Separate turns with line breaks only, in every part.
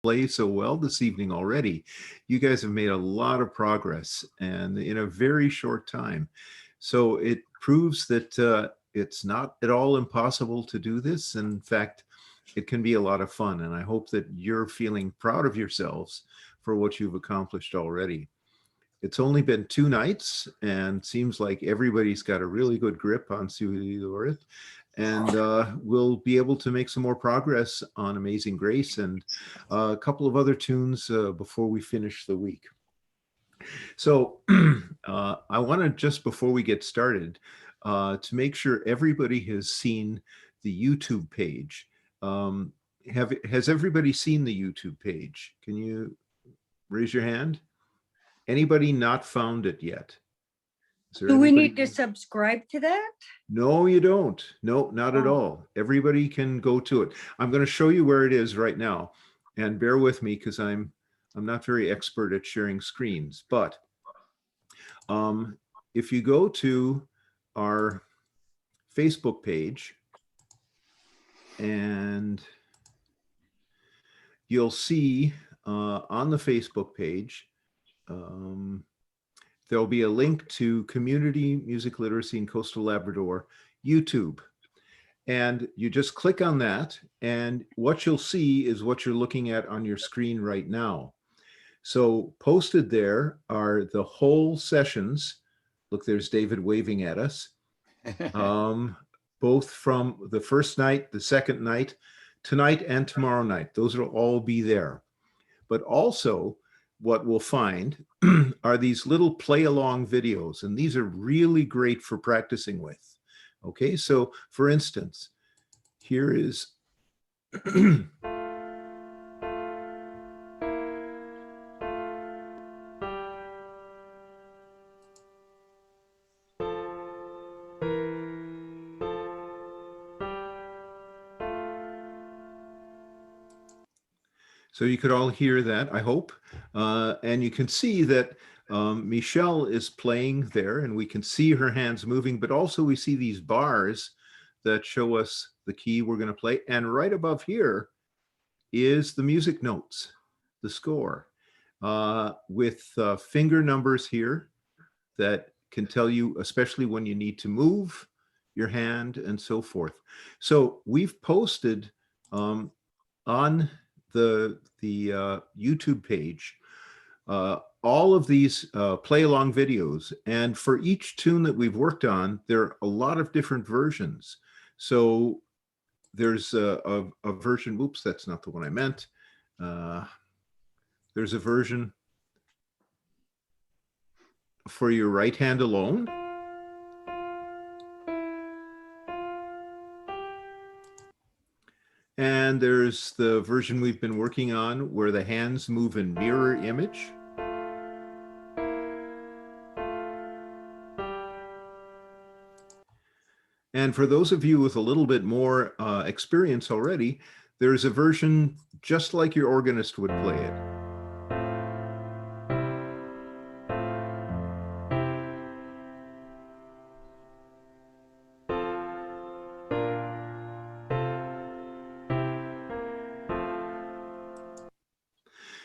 play so well this evening already. You guys have made a lot of progress and in a very short time. So it proves that it's not at all impossible to do this. In fact, it can be a lot of fun. And I hope that you're feeling proud of yourselves for what you've accomplished already. It's only been 2 nights and seems like everybody's got a really good grip on Sue Lorith. And we'll be able to make some more progress on Amazing Grace and a couple of other tunes before we finish the week. So I want to, just before we get started, to make sure everybody has seen the YouTube page. Has everybody seen the YouTube page? Can you raise your hand? Anybody not found it yet? Is there
Do we
anybody?
need to subscribe to that?
No, you don't. No, not at all. Everybody can go to it. I'm going to show you where it is right now, and bear with me because I'm not very expert at sharing screens. But if you go to our Facebook page, and you'll see on the Facebook page, there'll be a link to Community Music Literacy in Coastal Labrador YouTube. And you just click on that, and what you'll see is what you're looking at on your screen right now. So posted there are the whole sessions. Look, there's David waving at us. Both from the first night, the second night, tonight, and tomorrow night. Those will all be there. But also, what we'll find are these little play along videos, and these are really great for practicing with. Okay, so for instance, here is so you could all hear that, I hope. And you can see that Michelle is playing there, and we can see her hands moving, but also we see these bars that show us the key we're going to play. And right above here is the music notes, the score, with finger numbers here that can tell you, especially when you need to move your hand and so forth. So we've posted on the YouTube page all of these play along videos, and for each tune that we've worked on, there are a lot of different versions. So there's a version, oops, that's not the one I meant. There's a version for your right hand alone. And there's the version we've been working on where the hands move in mirror image. And for those of you with a little bit more experience already, there's a version just like your organist would play it.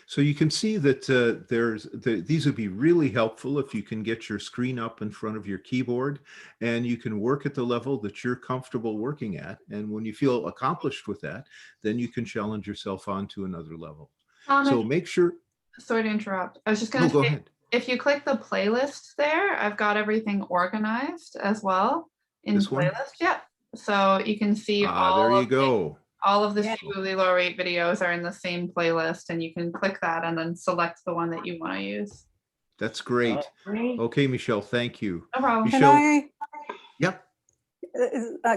So you can see that these would be really helpful if you can get your screen up in front of your keyboard, and you can work at the level that you're comfortable working at. And when you feel accomplished with that, then you can challenge yourself on to another level. So make sure.
Sorry to interrupt. I was just going to
go
say,
ahead.
If you click the playlist there, I've got everything organized as well in
This one?
playlist. Yeah. So you can see
there you go.
all of the Sue Laureate videos are in the same playlist, and you can click that and then select the one that you want to use.
That's great. Okay, Michelle, thank you.
No problem.
Michelle, yep.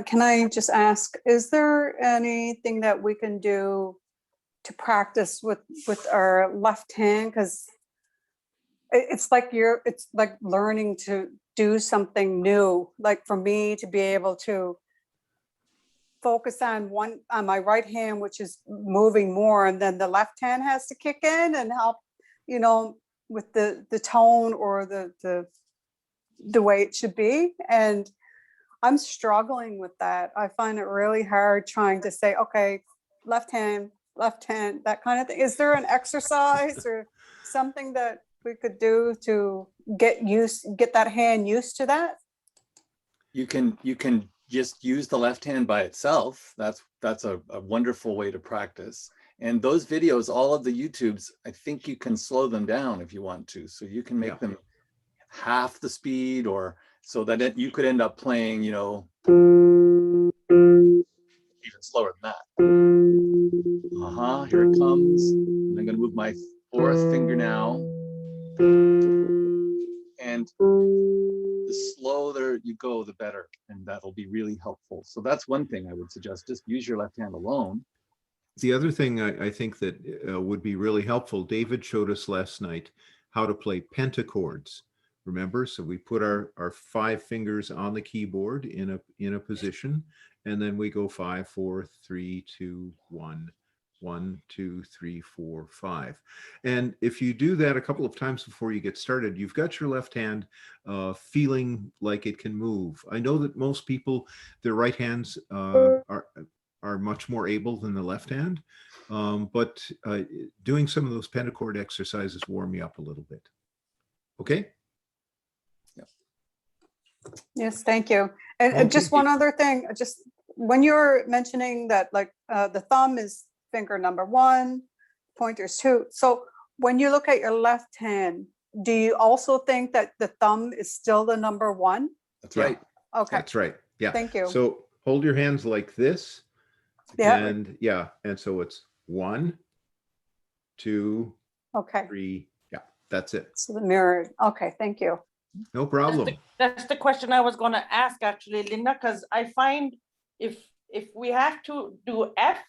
Can I just ask, is there anything that we can do to practice with our left hand? Because it's like learning to do something new. Like for me to be able to focus on my right hand, which is moving more, and then the left hand has to kick in and help, with the tone or the way it should be. And I'm struggling with that. I find it really hard trying to say, okay, left hand, left hand, that kind of thing. Is there an exercise or something that we could do to get that hand used to that?
You can just use the left hand by itself. That's a wonderful way to practice. And those videos, all of the YouTubes, I think you can slow them down if you want to. So you can make them half the speed, or so that you could end up playing, you know, even slower than that. Here it comes. And I'm going to move my fourth finger now. And the slower you go, the better. And that'll be really helpful. So that's one thing I would suggest. Just use your left hand alone.
The other thing I think that would be really helpful, David showed us last night how to play pentachords. Remember? So we put our 5 fingers on the keyboard in a position, and then we go 5, 4, 3, 2, 1, 1, 2, 3, 4, 5. And if you do that a couple of times before you get started, you've got your left hand feeling like it can move. I know that most people, their right hands are much more able than the left hand, but doing some of those pentachord exercises warm me up a little bit. Okay?
Yes, thank you. And
Okay.
just one other thing, just when you're mentioning that, like the thumb is finger number 1, pointer's 2. So when you look at your left hand, do you also think that the thumb is still the number 1?
That's
Yeah.
right.
Okay,
That's right. Yeah.
thank you.
So hold your hands like this.
Yeah,
And and so it's 1, 2,
okay.
3. Yeah, that's it.
So the mirror, okay, thank you.
No problem.
That's the question I was gonna ask actually, Linda, because I find if we have to do F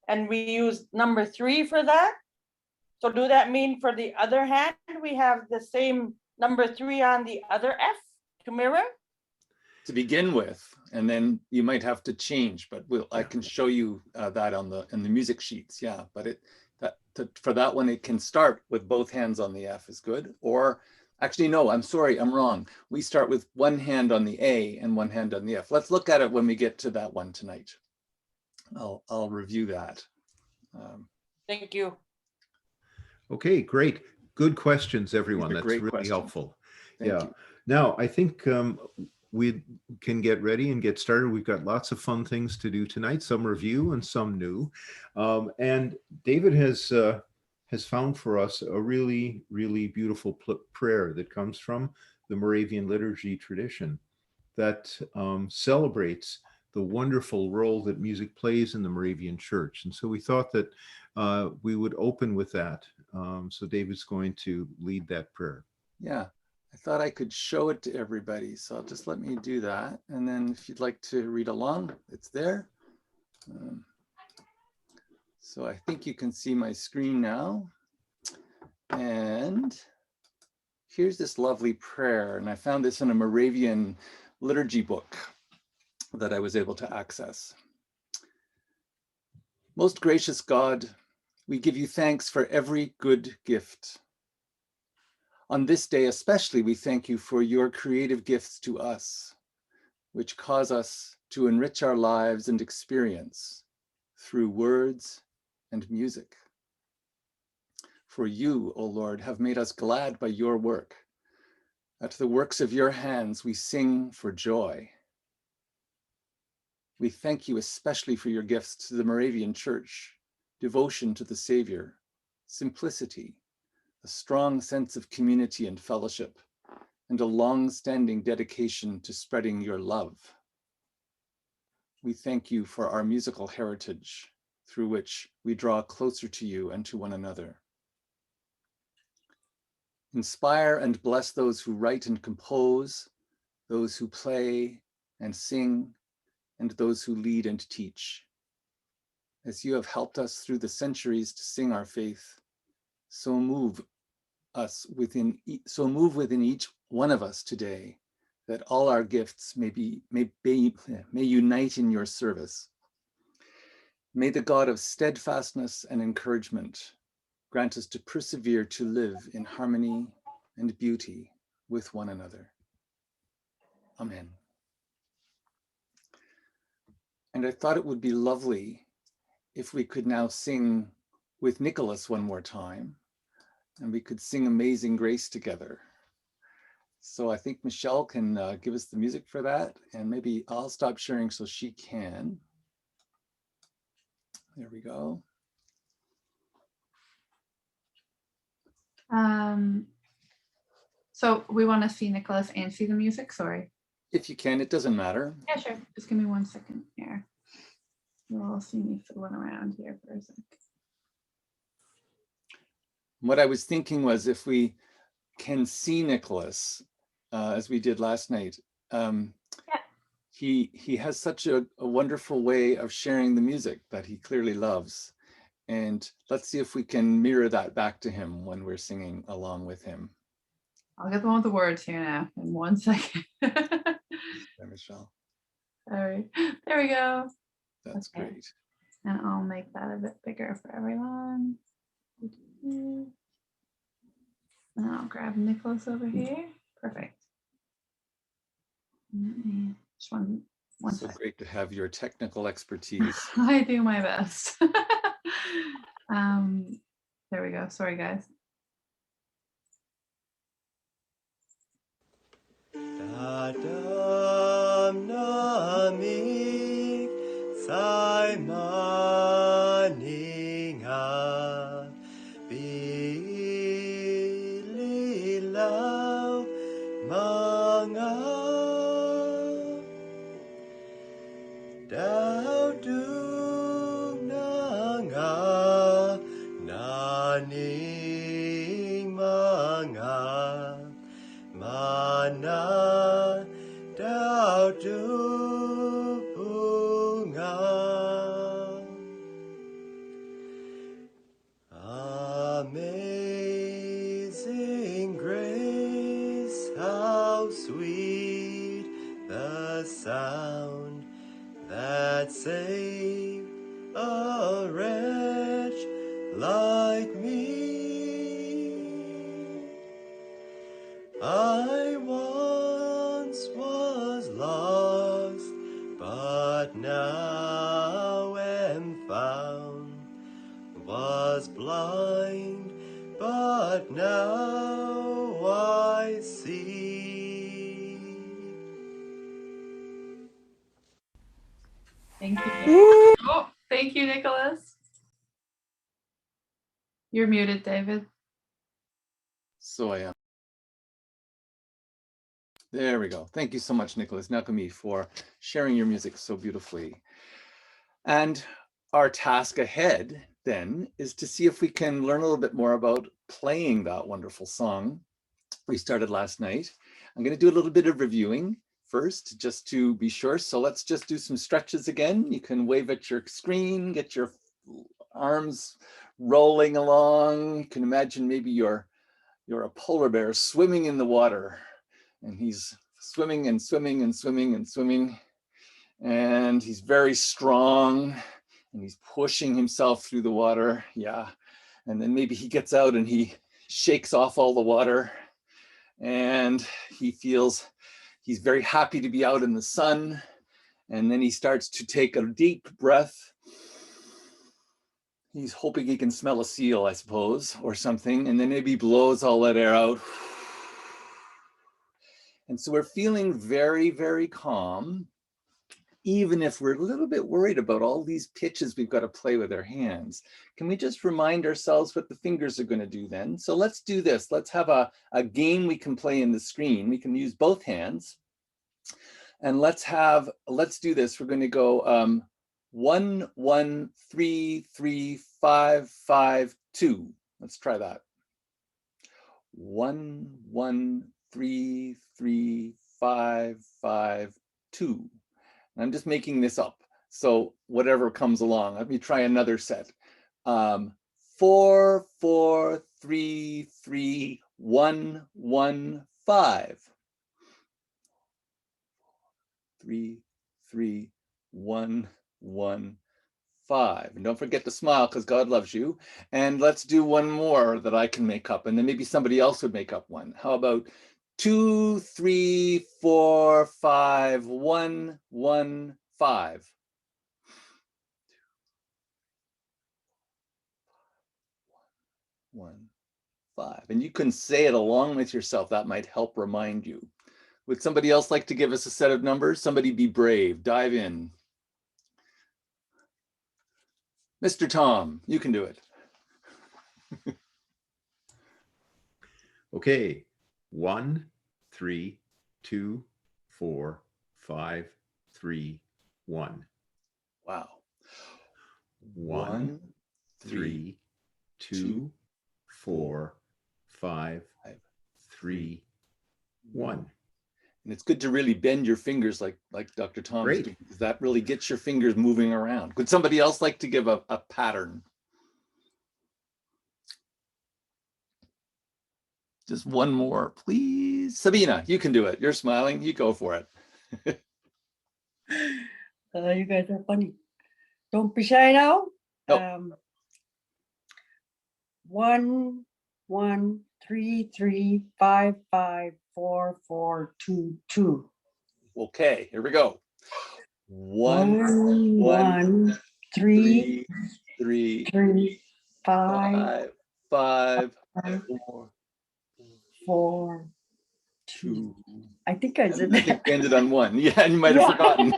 and we use number 3 for that, so do that mean for the other hand, we have the same number 3 on the other F to mirror?
To begin with, and then you might have to change, but I can show you that in the music sheets. Yeah, but for that one, it can start with both hands on the F is good. Or actually, no, I'm sorry, I'm wrong. We start with one hand on the A and one hand on the F. Let's look at it when we get to that one tonight. I'll review that.
Thank you.
Okay, great. Good questions, everyone.
These are
That's
great
really
questions.
helpful.
Thank
Yeah.
you.
Now, I think we can get ready and get started. We've got lots of fun things to do tonight, some review and some new. And David has found for us a really, really beautiful prayer that comes from the Moravian liturgy tradition that celebrates the wonderful role that music plays in the Moravian Church. And so we thought that we would open with that. So David's going to lead that prayer.
Yeah. I thought I could show it to everybody, so just let me do that. And then if you'd like to read along, it's there. So I think you can see my screen now. And here's this lovely prayer. And I found this in a Moravian liturgy book that I was able to access. Most gracious God, we give you thanks for every good gift. On this day especially, we thank you for your creative gifts to us, which cause us to enrich our lives and experience through words and music. For you, O Lord, have made us glad by your work. At the works of your hands, we sing for joy. We thank you especially for your gifts to the Moravian Church, devotion to the Savior, simplicity, a strong sense of community and fellowship, and a long-standing dedication to spreading your love. We thank you for our musical heritage, through which we draw closer to you and to one another. Inspire and bless those who write and compose, those who play and sing, and those who lead and teach. As you have helped us through the centuries to sing our faith, so move within each one of us today, that all our gifts may unite in your service. May the God of steadfastness and encouragement grant us to persevere to live in harmony and beauty with one another. Amen. And I thought it would be lovely if we could now sing with Nicholas one more time, and we could sing Amazing Grace together. So I think Michelle can give us the music for that, and maybe I'll stop sharing so she can. There we go.
So we want to see Nicholas and see the music, sorry.
If you can, it doesn't matter.
Yeah, sure. Just give me 1 second here. You'll see me fiddling around here for a sec.
What I was thinking was if we can see Nicholas, as we did last night, he has such a wonderful way of sharing the music that he clearly loves. And let's see if we can mirror that back to him when we're singing along with him.
I'll get the one with the words here now in 1 second.
There, Michelle.
All right, there we go.
That's
Okay.
great.
And I'll make that a bit bigger for everyone. And I'll grab Nicholas over here. Perfect. Just one
So
second.
great to have your technical expertise.
I do my best. There we go. Sorry, guys.
Dadam namig sai maninga bililaw mga daudug nga naning mga mana daudug bunga. Amazing grace, how sweet the sound that saved a wretch like me. I once was lost, but now am found, was blind, but now I see.
Thank you. Oh, thank you, Nicholas. You're muted, David.
So I am. There we go. Thank you so much, Nicholas Nakami, for sharing your music so beautifully. And our task ahead then is to see if we can learn a little bit more about playing that wonderful song we started last night. I'm going to do a little bit of reviewing first, just to be sure. So let's just do some stretches again. You can wave at your screen, get your arms rolling along. You can imagine maybe you're a polar bear swimming in the water, and he's swimming and swimming and swimming and swimming, and he's very strong, and he's pushing himself through the water. Yeah, and then maybe he gets out and he shakes off all the water, and he feels he's very happy to be out in the sun, and then he starts to take a deep breath. He's hoping he can smell a seal, I suppose, or something, and then maybe blows all that air out. And so we're feeling very, very calm, even if we're a little bit worried about all these pitches we've got to play with our hands. Can we just remind ourselves what the fingers are going to do then? So let's do this. Let's have a game we can play in the screen. We can use both hands. And let's do this. We're going to go 1, 1, 3, 3, 5, 5, 2. Let's try that. 1, 1, 3, 3, 5, 5, 2. And I'm just making this up. So whatever comes along, let me try another set. 4, 4, 3, 3, 1, 1, 5. 3, 3, 1, 1, 5. And don't forget to smile because God loves you. And let's do one more that I can make up. And then maybe somebody else would make up one. How about 2, 3, 4, 5, 1, 1, 5. 1, 5. And you can say it along with yourself. That might help remind you. Would somebody else like to give us a set of numbers? Somebody be brave, dive in. Mr. Tom, you can do it.
Okay, 1, 3, 2, 4, 5, 3, 1.
Wow.
1, 3, 2, 4, 5, 3, 1.
And it's good to really bend your fingers like Dr. Tom is
Great.
doing, because that really gets your fingers moving around. Would somebody else like to give a pattern? Just one more, please. Sabina, you can do it. You're smiling. You go for it.
You guys are funny. Don't be shy now.
Nope.
1, 1, 3, 3, 5, 5, 4, 4, 2, 2.
Okay, here we go. 1,
1, 1, 3,
3,
3, 5,
5,
5,
4,
4, 2.
2.
I think I
I
did
think
that.
we ended on 1. Yeah, and you might have
Yeah.
forgotten.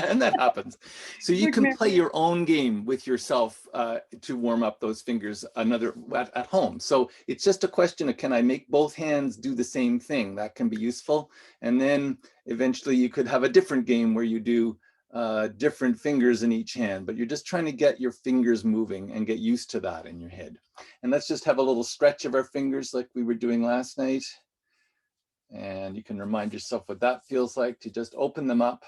And that happens. So you
Good
can play
memory.
your own game with yourself to warm up those fingers at home. So it's just a question of, can I make both hands do the same thing? That can be useful. And then eventually you could have a different game where you do different fingers in each hand, but you're just trying to get your fingers moving and get used to that in your head. And let's just have a little stretch of our fingers like we were doing last night. And you can remind yourself what that feels like to just open them up.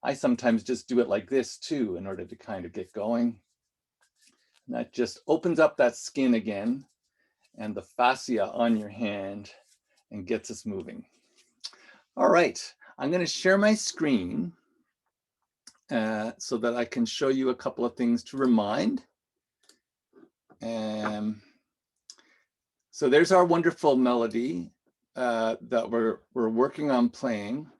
I sometimes just do it like this too, in order to kind of get going. And that just opens up that skin again and the fascia on your hand and gets us moving. All right, I'm going to share my screen so that I can show you a couple of things to remind. So there's our wonderful melody that we're working on playing.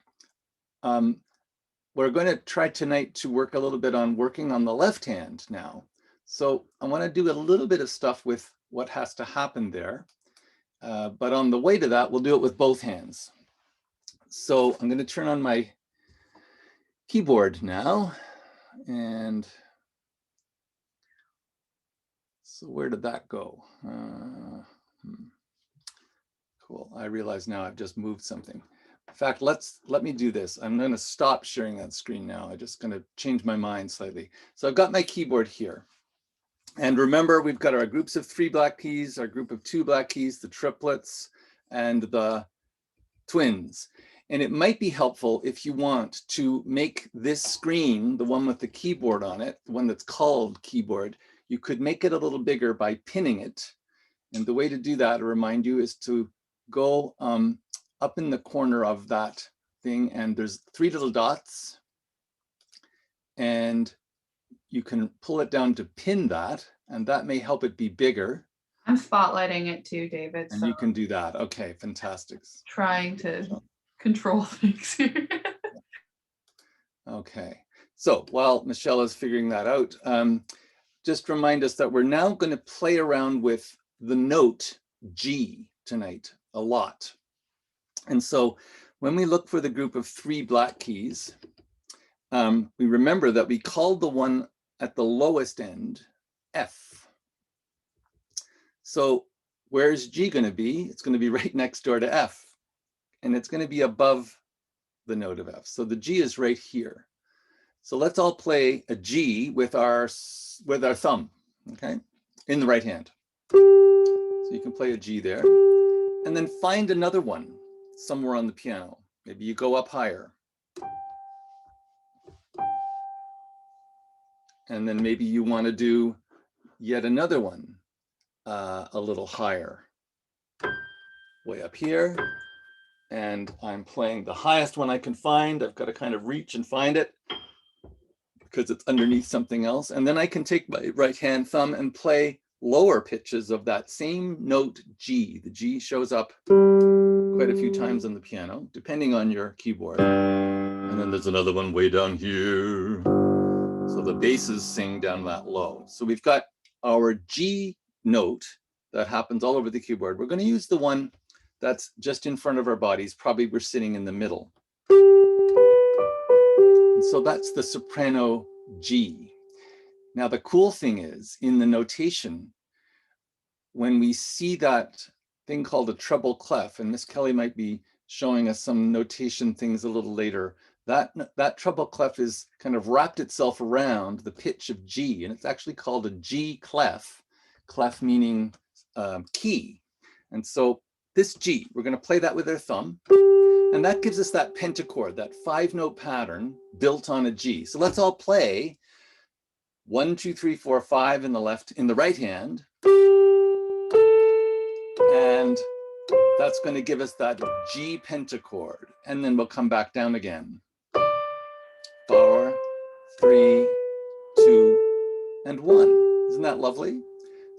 We're going to try tonight to work a little bit on working on the left hand now. So I want to do a little bit of stuff with what has to happen there. But on the way to that, we'll do it with both hands. So I'm going to turn on my keyboard now. And so where did that go? Cool. I realize now I've just moved something. In fact, let me do this. I'm going to stop sharing that screen now. I'm just going to change my mind slightly. So I've got my keyboard here. And remember, we've got our groups of 3 black keys, our group of 2 black keys, the triplets, and the twins. And it might be helpful if you want to make this screen, the one with the keyboard on it, the one that's called keyboard, you could make it a little bigger by pinning it. And the way to do that, to remind you, is to go up in the corner of that thing, and there's 3 little dots, and you can pull it down to pin that, and that may help it be bigger.
I'm spotlighting it too, David.
And
so
you can do that. Okay, fantastic.
trying to control things here.
Okay, so while Michelle is figuring that out, just remind us that we're now going to play around with the note G tonight a lot. And so when we look for the group of 3 black keys, we remember that we called the one at the lowest end F. So where's G going to be? It's going to be right next door to F, and it's going to be above the note of F. So the G is right here. So let's all play a G with our thumb, okay, in the right hand. So you can play a G there, and then find another one somewhere on the piano. Maybe you go up higher. And then maybe you want to do yet another one a little higher, way up here. And I'm playing the highest one I can find. I've got to kind of reach and find it because it's underneath something else. And then I can take my right hand thumb and play lower pitches of that same note G. The G shows up quite a few times on the piano, depending on your keyboard. And then there's another one way down here. So the basses sing down that low. So we've got our G note that happens all over the keyboard. We're going to use the one that's just in front of our bodies. Probably we're sitting in the middle. And so that's the soprano G. Now, the cool thing is in the notation, when we see that thing called a treble clef, and Miss Kelly might be showing us some notation things a little later, that treble clef is kind of wrapped itself around the pitch of G, and it's actually called a G clef, clef meaning key. And so this G, we're going to play that with our thumb, and that gives us that pentachord, that 5-note pattern built on a G. So let's all play 1, 2, 3, 4, 5 in the right hand. And that's going to give us that G pentachord. And then we'll come back down again. 4, 3, 2, and 1. Isn't that lovely?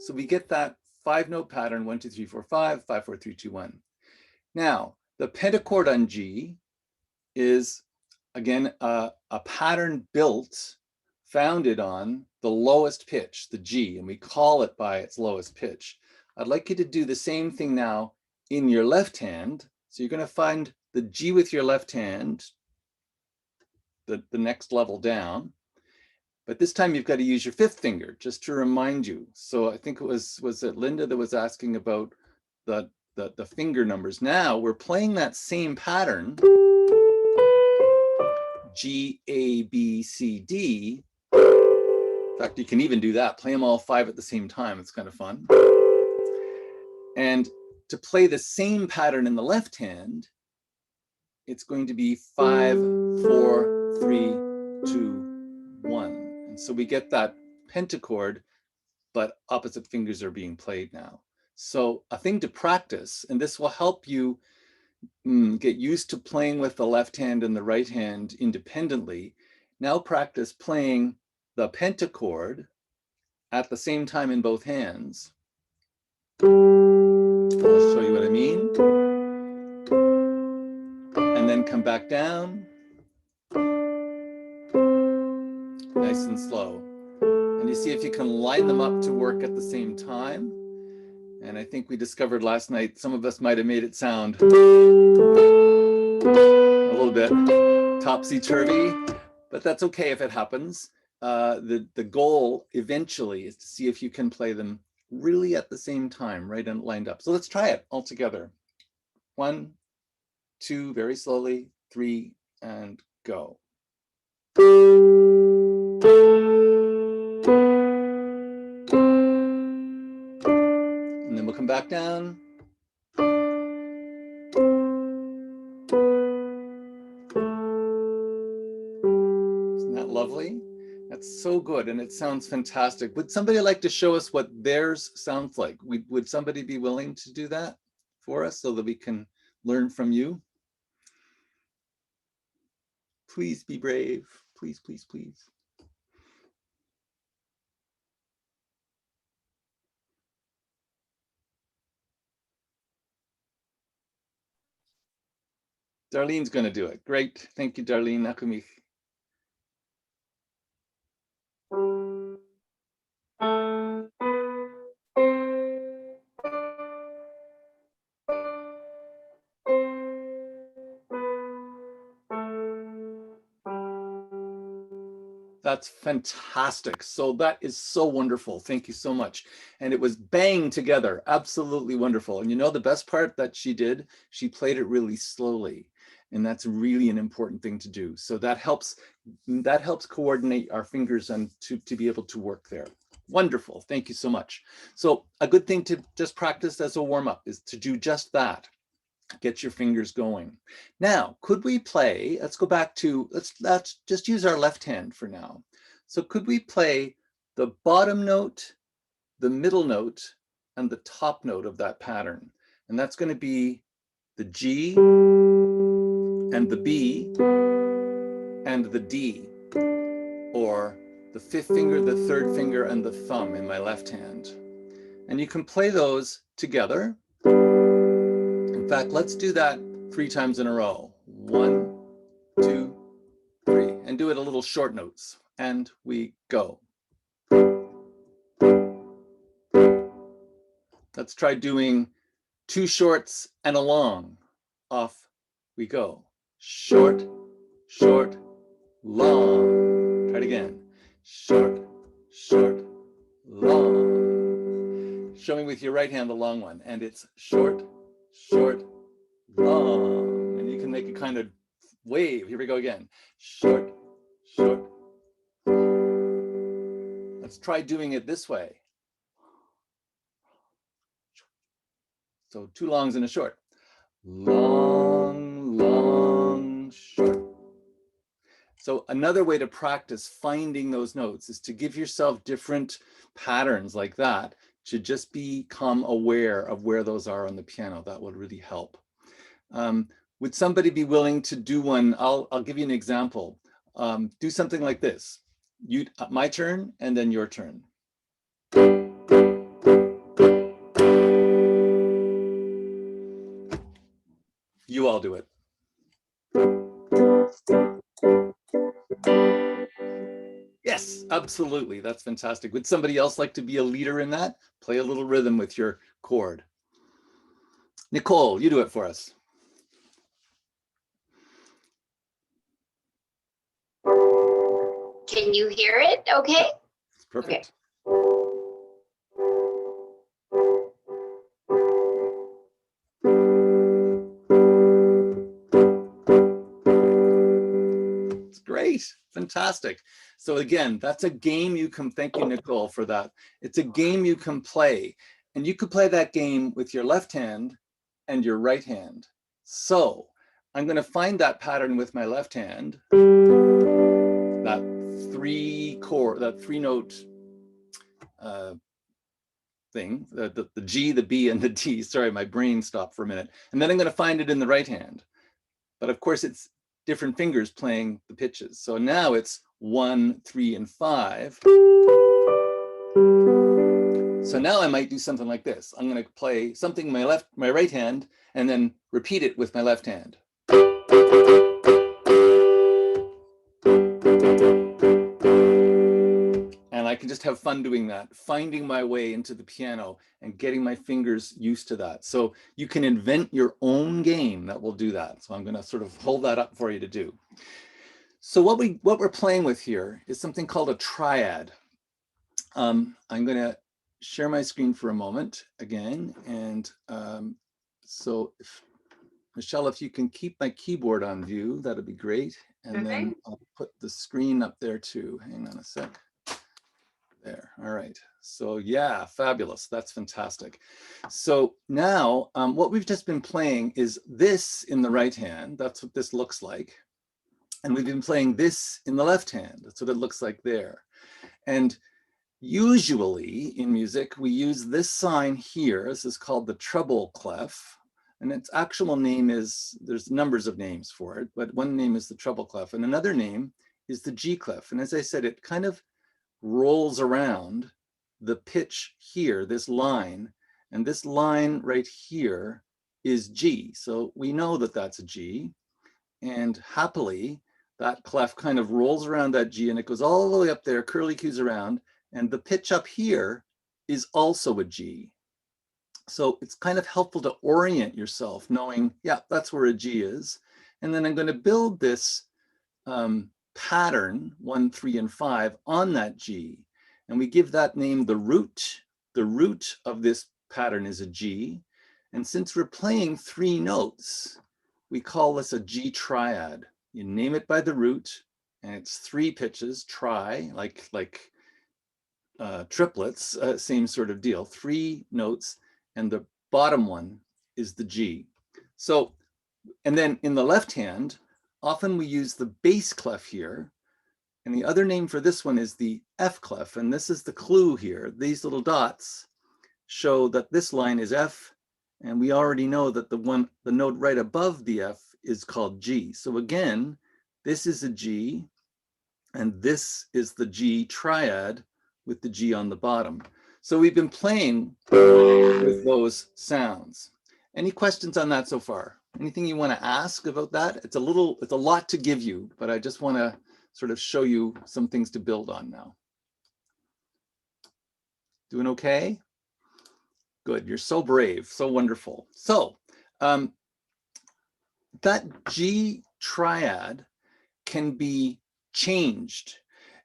So we get that 5-note pattern, 1, 2, 3, 4, 5, 5, 4, 3, 2, 1. Now, the pentachord on G is, again, a pattern built, founded on the lowest pitch, the G, and we call it by its lowest pitch. I'd like you to do the same thing now in your left hand. So you're going to find the G with your left hand, the next level down. But this time you've got to use your 5th finger just to remind you. So I think it was it Linda that was asking about the finger numbers. Now we're playing that same pattern, G, A, B, C, D. In fact, you can even do that. Play them all 5 at the same time. It's kind of fun. And to play the same pattern in the left hand, it's going to be 5, 4, 3, 2, 1. And so we get that pentachord, but opposite fingers are being played now. So a thing to practice, and this will help you get used to playing with the left hand and the right hand independently. Now practice playing the pentachord at the same time in both hands. I'll show you what I mean. And then come back down. Nice and slow. And you see if you can line them up to work at the same time. And I think we discovered last night, some of us might have made it sound a little bit topsy-turvy, but that's okay if it happens. The goal eventually is to see if you can play them really at the same time, right and lined up. So let's try it all together. 1, 2, very slowly, 3, and go. And then we'll come back down. Isn't that lovely? That's so good, and it sounds fantastic. Would somebody like to show us what theirs sounds like? Would somebody be willing to do that for us so that we can learn from you? Please be brave. Please, please, please. Darlene's going to do it. Great. Thank you, Darlene Nakumich. That's fantastic. So that is so wonderful. Thank you so much. And it was bang together. Absolutely wonderful. And you know, the best part that she did, she played it really slowly. And that's really an important thing to do. So that helps coordinate our fingers and to be able to work there. Wonderful. Thank you so much. So a good thing to just practice as a warm-up is to do just that. Get your fingers going. Now, could we play, let's go back to, let's just use our left hand for now. So could we play the bottom note, the middle note, and the top note of that pattern? And that's going to be the G and the B and the D, or the 5th finger, the 3rd finger, and the thumb in my left hand. And you can play those together. In fact, let's do that 3 times in a row. 1, 2, 3, and do it a little short notes. And we go. Let's try doing 2 shorts and a long. Off we go. Short, short, long. Try it again. Short, short, long. Show me with your right hand the long one. And it's short, short, long. And you can make a kind of wave. Here we go again. Short, short. Let's try doing it this way. So 2 longs and a short. Long, long, short. So another way to practice finding those notes is to give yourself different patterns like that, to just become aware of where those are on the piano. That would really help. Would somebody be willing to do one? I'll give you an example. Do something like this. My turn, and then your turn. You all do it. Yes, absolutely. That's fantastic. Would somebody else like to be a leader in that? Play a little rhythm with your chord. Nicole, you do it for us.
Can you hear it? Okay.
Perfect. It's great. Fantastic. So again, that's a game you can, thank you, Nicole, for that. It's a game you can play, and you could play that game with your left hand and your right hand. So I'm going to find that pattern with my left hand, that 3-note thing, the G, the B, and the D. Sorry, my brain stopped for a minute. And then I'm going to find it in the right hand. But of course, it's different fingers playing the pitches. So now it's 1, 3, and 5. So now I might do something like this. I'm going to play something in my right hand, and then repeat it with my left hand. And I can just have fun doing that, finding my way into the piano and getting my fingers used to that. So you can invent your own game that will do that. So I'm going to sort of hold that up for you to do. So what we're playing with here is something called a triad. I'm going to share my screen for a moment again. And so Michelle, if you can keep my keyboard on view, that'd be great. And then I'll put the screen up there too. Hang on a sec. There. All right. So yeah, fabulous. That's fantastic. So now what we've just been playing is this in the right hand. That's what this looks like. And we've been playing this in the left hand. That's what it looks like there. And usually in music, we use this sign here. This is called the treble clef. And its actual name is, there's numbers of names for it, but one name is the treble clef and another name is the G clef. And as I said, it kind of rolls around the pitch here, this line, and this line right here is G. So we know that that's a G, and happily that clef kind of rolls around that G and it goes all the way up there, curly-cues around, and the pitch up here is also a G. So it's kind of helpful to orient yourself knowing, yeah, that's where a G is. And then I'm going to build this pattern 1, 3, and 5 on that G. And we give that name the root. The root of this pattern is a G. And since we're playing 3 notes, we call this a G triad. You name it by the root, and it's 3 pitches, tri, like triplets, same sort of deal, 3 notes, and the bottom one is the G. So, and then in the left hand, often we use the bass clef here, and the other name for this one is the F clef, and this is the clue here. These little dots show that this line is F, and we already know that the note right above the F is called G. So again, this is a G, and this is the G triad with the G on the bottom. So we've been playing with those sounds. Any questions on that so far? Anything you want to ask about that? It's a lot to give you, but I just want to sort of show you some things to build on now. Doing okay? Good. You're so brave, so wonderful. So that G triad can be changed.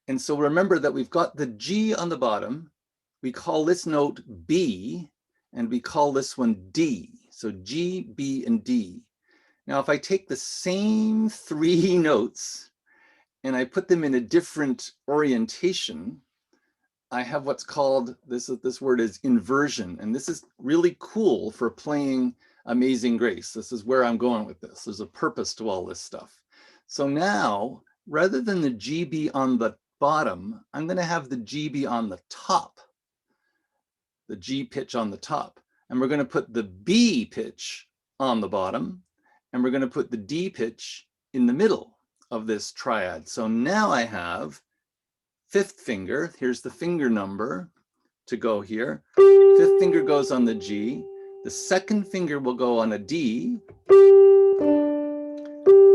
And so remember that we've got the G on the bottom. We call this note B, and we call this one D. So G, B, and D. Now, if I take the same 3 notes and I put them in a different orientation, I have what's called, this word is inversion. And this is really cool for playing Amazing Grace. This is where I'm going with this. There's a purpose to all this stuff. So now, rather than the G be on the bottom, I'm going to have the G be on the top, the G pitch on the top. And we're going to put the B pitch on the bottom, and we're going to put the D pitch in the middle of this triad. So now I have 5th finger. Here's the finger number to go here. 5th finger goes on the G. The 2nd finger will go on a D.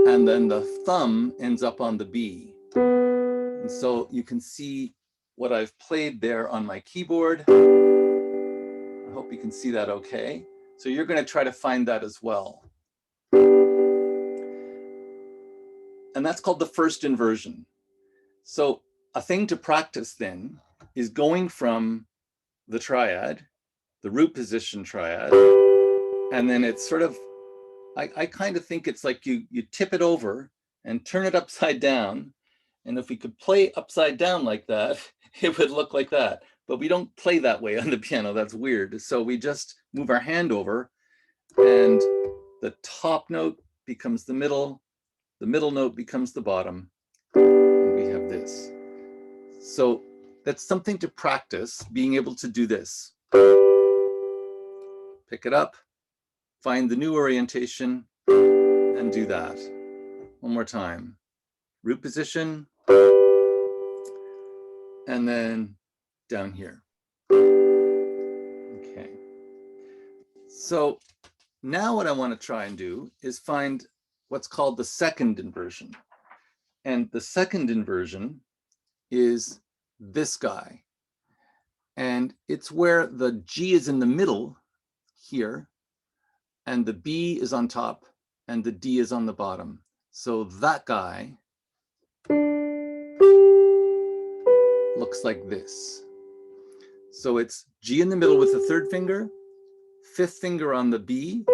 And then the thumb ends up on the B. And so you can see what I've played there on my keyboard. I hope you can see that okay. So you're going to try to find that as well. And that's called the first inversion. So a thing to practice then is going from the triad, the root position triad, and then it's sort of, I kind of think it's like you tip it over and turn it upside down. And if we could play upside down like that, it would look like that. But we don't play that way on the piano. That's weird. So we just move our hand over, and the top note becomes the middle note becomes the bottom, and we have this. So that's something to practice, being able to do this. Pick it up, find the new orientation, and do that. One more time. Root position, and then down here. Okay. So now what I want to try and do is find what's called the second inversion. And the second inversion is this guy. And it's where the G is in the middle here, and the B is on top, and the D is on the bottom. So that guy looks like this. So it's G in the middle with the 3rd finger, 5th finger on the B,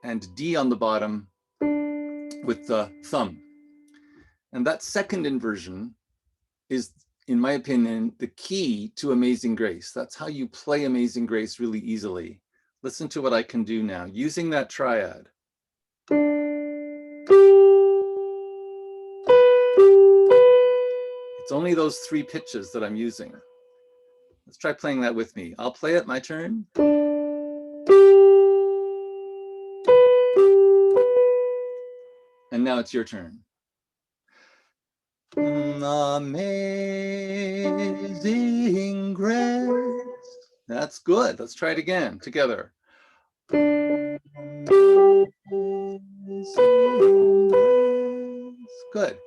and D on the bottom with the thumb. And that second inversion is, in my opinion, the key to Amazing Grace. That's how you play Amazing Grace really easily. Listen to what I can do now using that triad. It's only those 3 pitches that I'm using. Let's try playing that with me. I'll play it, my turn. And now it's your turn. Amazing Grace. That's good. Let's try it again together. Amazing Grace. Good.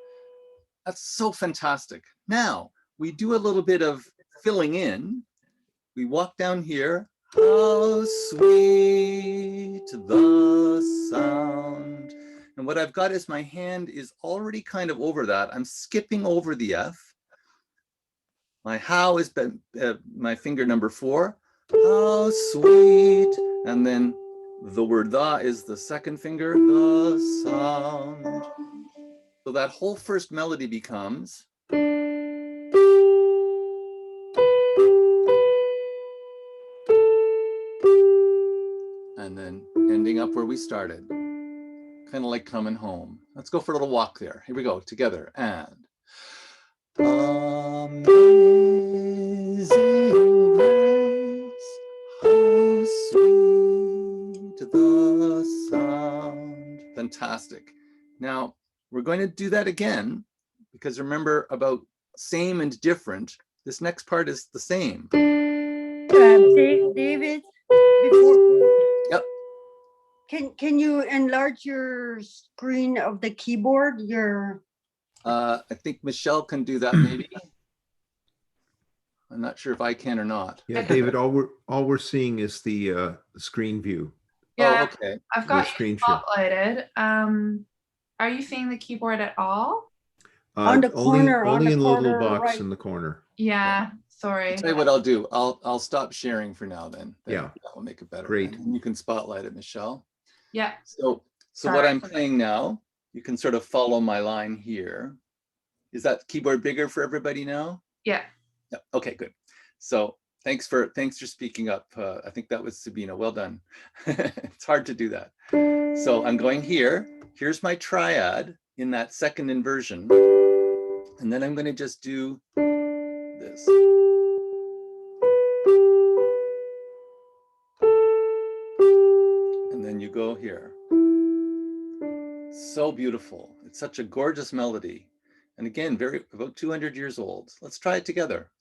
That's so fantastic. Now we do a little bit of filling in. We walk down here. How sweet the sound. And what I've got is my hand is already kind of over that. I'm skipping over the F. My how is my finger number 4. How sweet. And then the word the is the 2nd finger, the sound. So that whole first melody becomes. And then ending up where we started. Kind of like coming home. Let's go for a little walk there. Here we go, together. And amazing grace, how sweet the sound. Fantastic. Now, we're going to do that again, because remember about same and different. This next part is the same.
David, before.
Yep.
Can you enlarge your screen of the keyboard?
I think Michelle can do that maybe. I'm not sure if I can or not.
Yeah, David, all we're seeing is the screen view.
Yeah,
Oh, okay.
I've
Your
got you
screen share.
spotlighted. Are you seeing the keyboard at all?
On the corner, on
only
the
in the little
corner,
box
right.
in the corner.
Yeah, sorry.
I'll tell you what I'll do. I'll stop sharing for now then.
Yeah.
That will make it better.
Great.
And then you can spotlight it, Michelle.
Yeah.
So what
Sorry.
I'm playing now, you can sort of follow my line here. Is that keyboard bigger for everybody now?
Yeah.
Yeah. Okay, good. So thanks for speaking up. I think that was Sabina. Well done. It's hard to do that. So I'm going here. Here's my triad in that second inversion. And then I'm going to just do this. And then you go here. So beautiful. It's such a gorgeous melody. And again, about 200 years old. Let's try it together.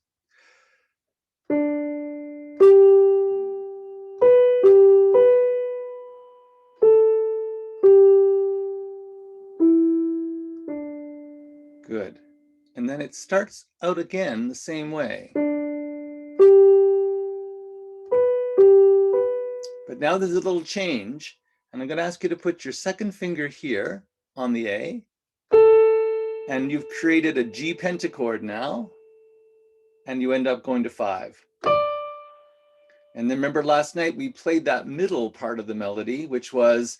Good. And then it starts out again the same way. But now there's a little change, and I'm going to ask you to put your second finger here on the A, and you've created a G pentachord now, and you end up going to 5. And then remember last night we played that middle part of the melody, which was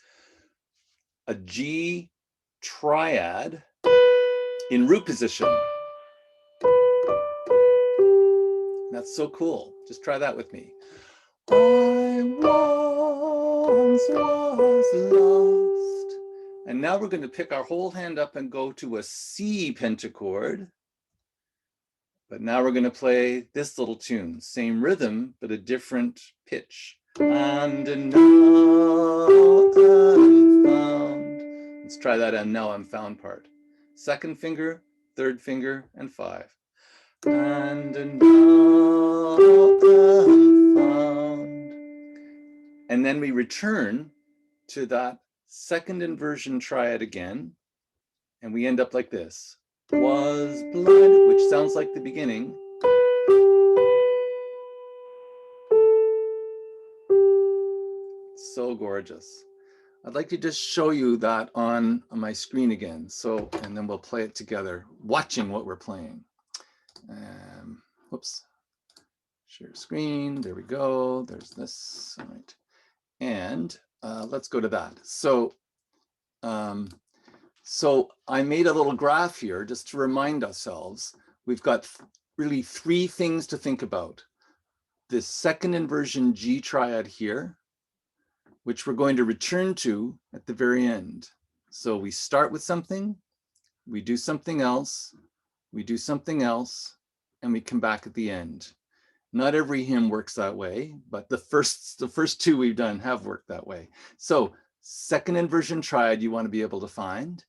a G triad in root position. That's so cool. Just try that with me. I once was lost. And now we're going to pick our whole hand up and go to a C pentachord. But now we're going to play this little tune. Same rhythm, but a different pitch. And now I'm found. Let's try that and now I'm found part. Second finger, third finger, and 5. And now I'm found. And then we return to that second inversion triad again. And we end up like this. Was blind, which sounds like the beginning. So gorgeous. I'd like to just show you that on my screen again. So, and then we'll play it together, watching what we're playing. Whoops. Share screen. There we go. There's this. All right. And let's go to that. So, so I made a little graph here just to remind ourselves. We've got really 3 things to think about. This second inversion G triad here, which we're going to return to at the very end. So we start with something, we do something else, we do something else, and we come back at the end. Not every hymn works that way, but the first 2 we've done have worked that way. So second inversion triad you want to be able to find.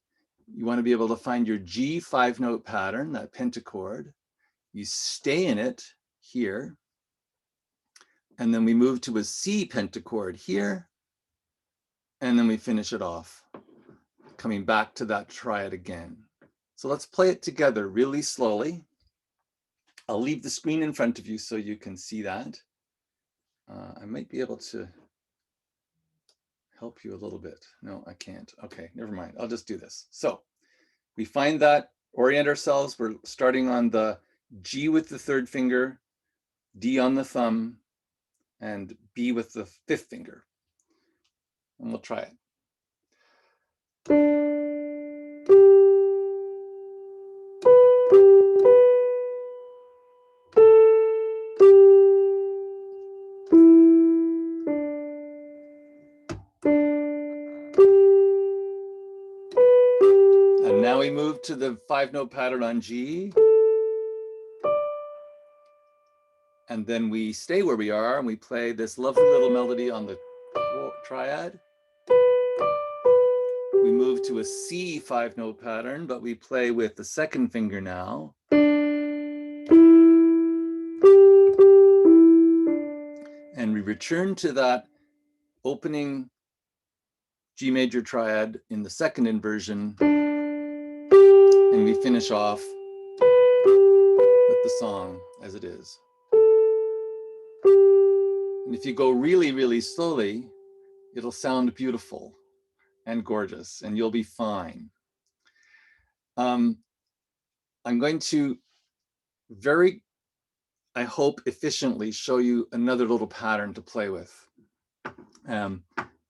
You want to be able to find your G 5-note pattern, that pentachord. You stay in it here. And then we move to a C pentachord here. And then we finish it off, coming back to that triad again. So let's play it together really slowly. I'll leave the screen in front of you so you can see that. I might be able to help you a little bit. No, I can't. Okay, never mind. I'll just do this. So we find that, orient ourselves. We're starting on the G with the 3rd finger, D on the thumb, and B with the 5th finger. And we'll try it. And now we move to the 5-note pattern on G. And then we stay where we are and we play this lovely little melody on the triad. We move to a C 5-note pattern, but we play with the 2nd finger now. And we return to that opening G major triad in the 2nd inversion. And we finish off with the song as it is. And if you go really, really slowly, it'll sound beautiful and gorgeous, and you'll be fine. I'm going to I hope, efficiently show you another little pattern to play with.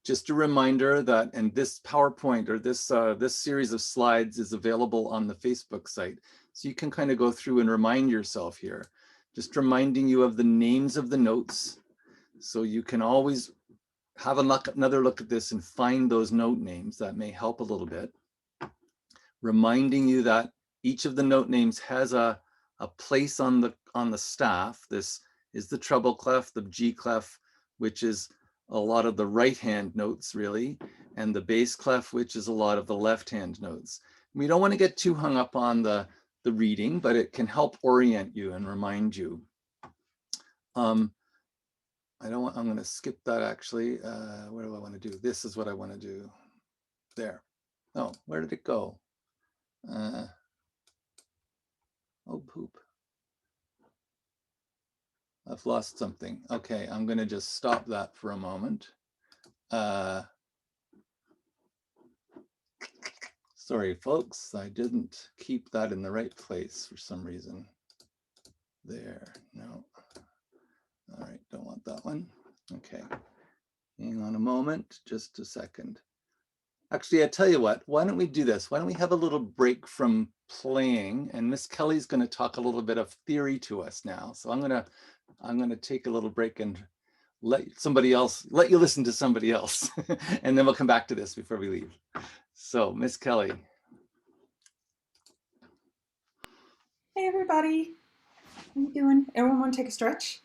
Just a reminder that, and this PowerPoint or this series of slides is available on the Facebook site. So you can kind of go through and remind yourself here, just reminding you of the names of the notes. So you can always have another look at this and find those note names. That may help a little bit. Reminding you that each of the note names has a place on the staff. This is the treble clef, the G clef, which is a lot of the right hand notes really, and the bass clef, which is a lot of the left hand notes. We don't want to get too hung up on the reading, but it can help orient you and remind you. I'm going to skip that actually. What do I want to do? This is what I want to do. There. Oh, where did it go? Oh, poop. I've lost something. Okay, I'm going to just stop that for a moment. Sorry, folks, I didn't keep that in the right place for some reason. There, no. All right, don't want that one. Okay, hang on a moment, just a second. Actually, I tell you what, why don't we do this? Why don't we have a little break from playing, and Miss Kelly's going to talk a little bit of theory to us now. So I'm going to take a little break and let you listen to somebody else, and then we'll come back to this before we leave. So, Miss Kelly.
Hey everybody, how you doing? Everyone want to take a stretch?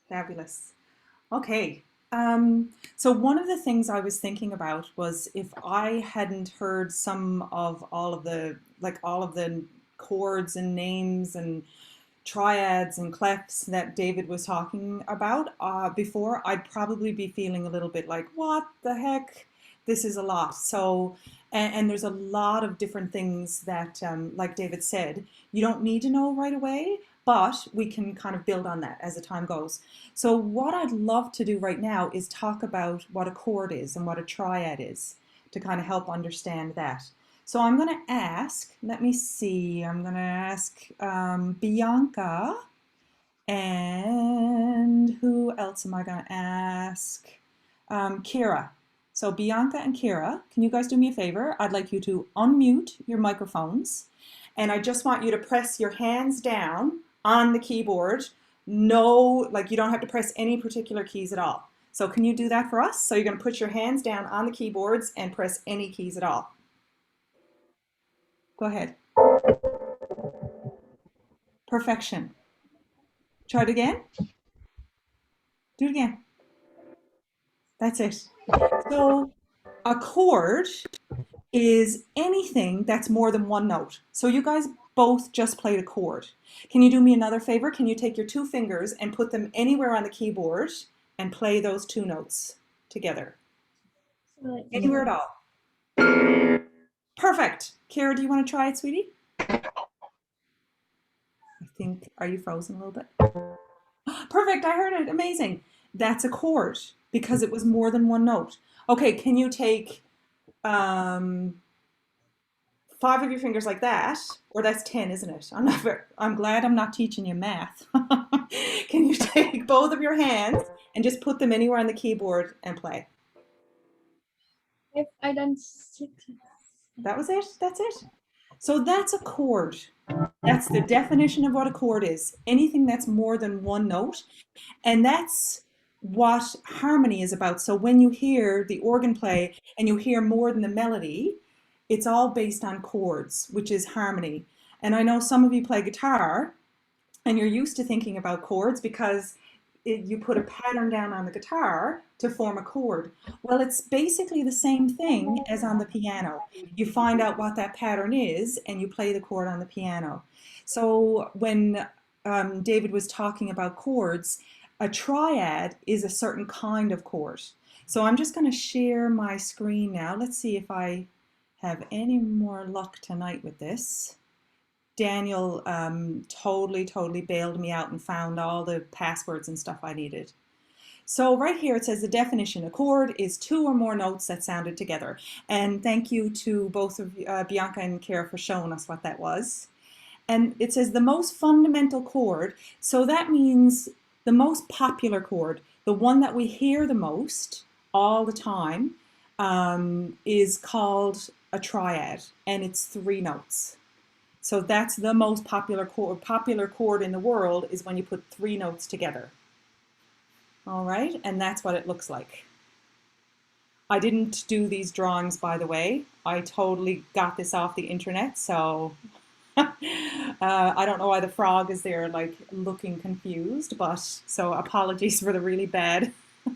Fabulous. Okay. So one of the things I was thinking about was if I hadn't heard some of all of the chords and names and triads and clefs that David was talking about before, I'd probably be feeling a little bit like, what the heck? This is a lot. So, and there's a lot of different things that, like David said, you don't need to know right away, but we can kind of build on that as the time goes. So what I'd love to do right now is talk about what a chord is and what a triad is to kind of help understand that. So I'm going to ask, let me see, I'm going to ask Bianca, and who else am I going to ask? Kira. So Bianca and Kira, can you guys do me a favor? I'd like you to unmute your microphones, and I just want you to press your hands down on the keyboard. No, like you don't have to press any particular keys at all. So can you do that for us? So you're going to put your hands down on the keyboards and press any keys at all. Go ahead. Perfection. Try it again. Do it again. That's it. So a chord is anything that's more than one note. So you guys both just played a chord. Can you do me another favor? Can you take your two fingers and put them anywhere on the keyboard and play those two notes together? Anywhere at all. Perfect. Kara, do you want to try it, sweetie? I think, are you frozen a little bit? Perfect, I heard it, amazing. That's a chord because it was more than one note. Okay, can you take 5 of your fingers like that? Or that's 10, isn't it? I'm glad I'm not teaching you math. Can you take both of your hands and just put them anywhere on the keyboard and play?
I done 6.
That was it? That's it? So that's a chord. That's the definition of what a chord is. Anything that's more than one note. And that's what harmony is about. So when you hear the organ play and you hear more than the melody, it's all based on chords, which is harmony. And I know some of you play guitar and you're used to thinking about chords because you put a pattern down on the guitar to form a chord. Well, it's basically the same thing as on the piano. You find out what that pattern is and you play the chord on the piano. So when David was talking about chords, a triad is a certain kind of chord. So I'm just going to share my screen now. Let's see if I have any more luck tonight with this. Daniel totally bailed me out and found all the passwords and stuff I needed. So right here it says the definition: a chord is two or more notes that sounded together. And thank you to both of Bianca and Kara for showing us what that was. And it says the most fundamental chord. So that means the most popular chord, the one that we hear the most all the time, is called a triad, and it's 3 notes. So that's the most popular chord in the world, is when you put 3 notes together. All right, and that's what it looks like. I didn't do these drawings, by the way. I totally got this off the internet, so I don't know why the frog is there like looking confused, but so apologies for the really bad,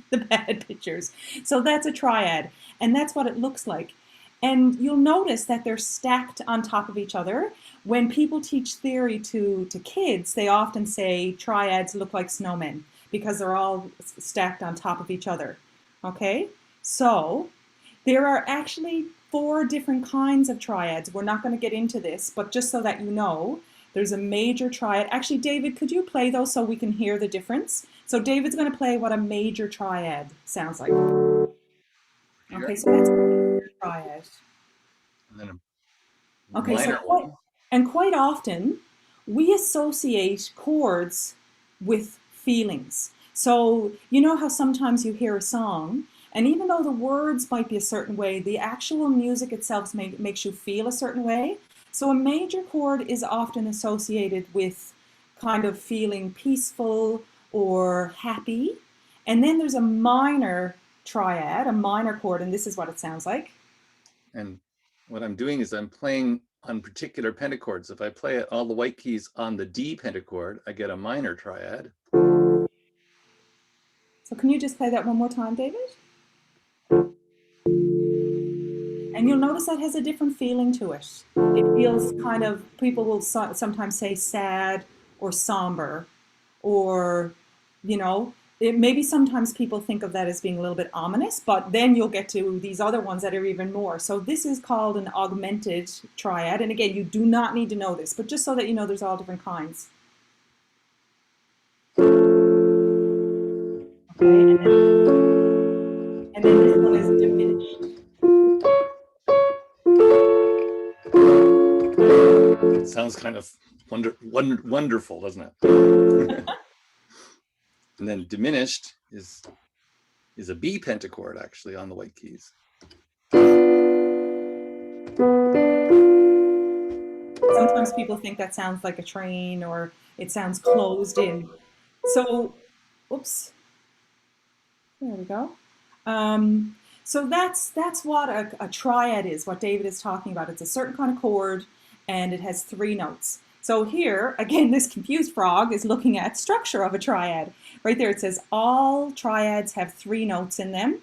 the bad pictures. So that's a triad, and that's what it looks like. And you'll notice that they're stacked on top of each other. When people teach theory to kids, they often say triads look like snowmen because they're all stacked on top of each other. Okay, so there are actually 4 different kinds of triads. We're not going to get into this, but just so that you know, there's a major triad. Actually, David, could you play those so we can hear the difference? So David's going to play what a major triad sounds like. Okay, so that's a triad.
And then
Okay,
minor
so
one.
quite often we associate chords with feelings. So you know how sometimes you hear a song, and even though the words might be a certain way, the actual music itself makes you feel a certain way. So a major chord is often associated with kind of feeling peaceful or happy. And then there's a minor triad, a minor chord, and this is what it sounds like.
And what I'm doing is I'm playing on particular pentachords. If I play all the white keys on the D pentachord, I get a minor triad.
So can you just play that one more time, David? And you'll notice that has a different feeling to it. It feels kind of, people will sometimes say sad or somber, or, you know, maybe sometimes people think of that as being a little bit ominous, but then you'll get to these other ones that are even more. So this is called an augmented triad. And again, you do not need to know this, but just so that you know, there's all different kinds. Okay, and then this one is diminished.
It sounds kind of wonderful, doesn't it? And then diminished is a B pentachord actually on the white keys.
Sometimes people think that sounds like a train, or it sounds closed in. So, oops, there we go. So that's what a triad is, what David is talking about. It's a certain kind of chord, and it has 3 notes. So here, again, this confused frog is looking at structure of a triad. Right there it says all triads have 3 notes in them,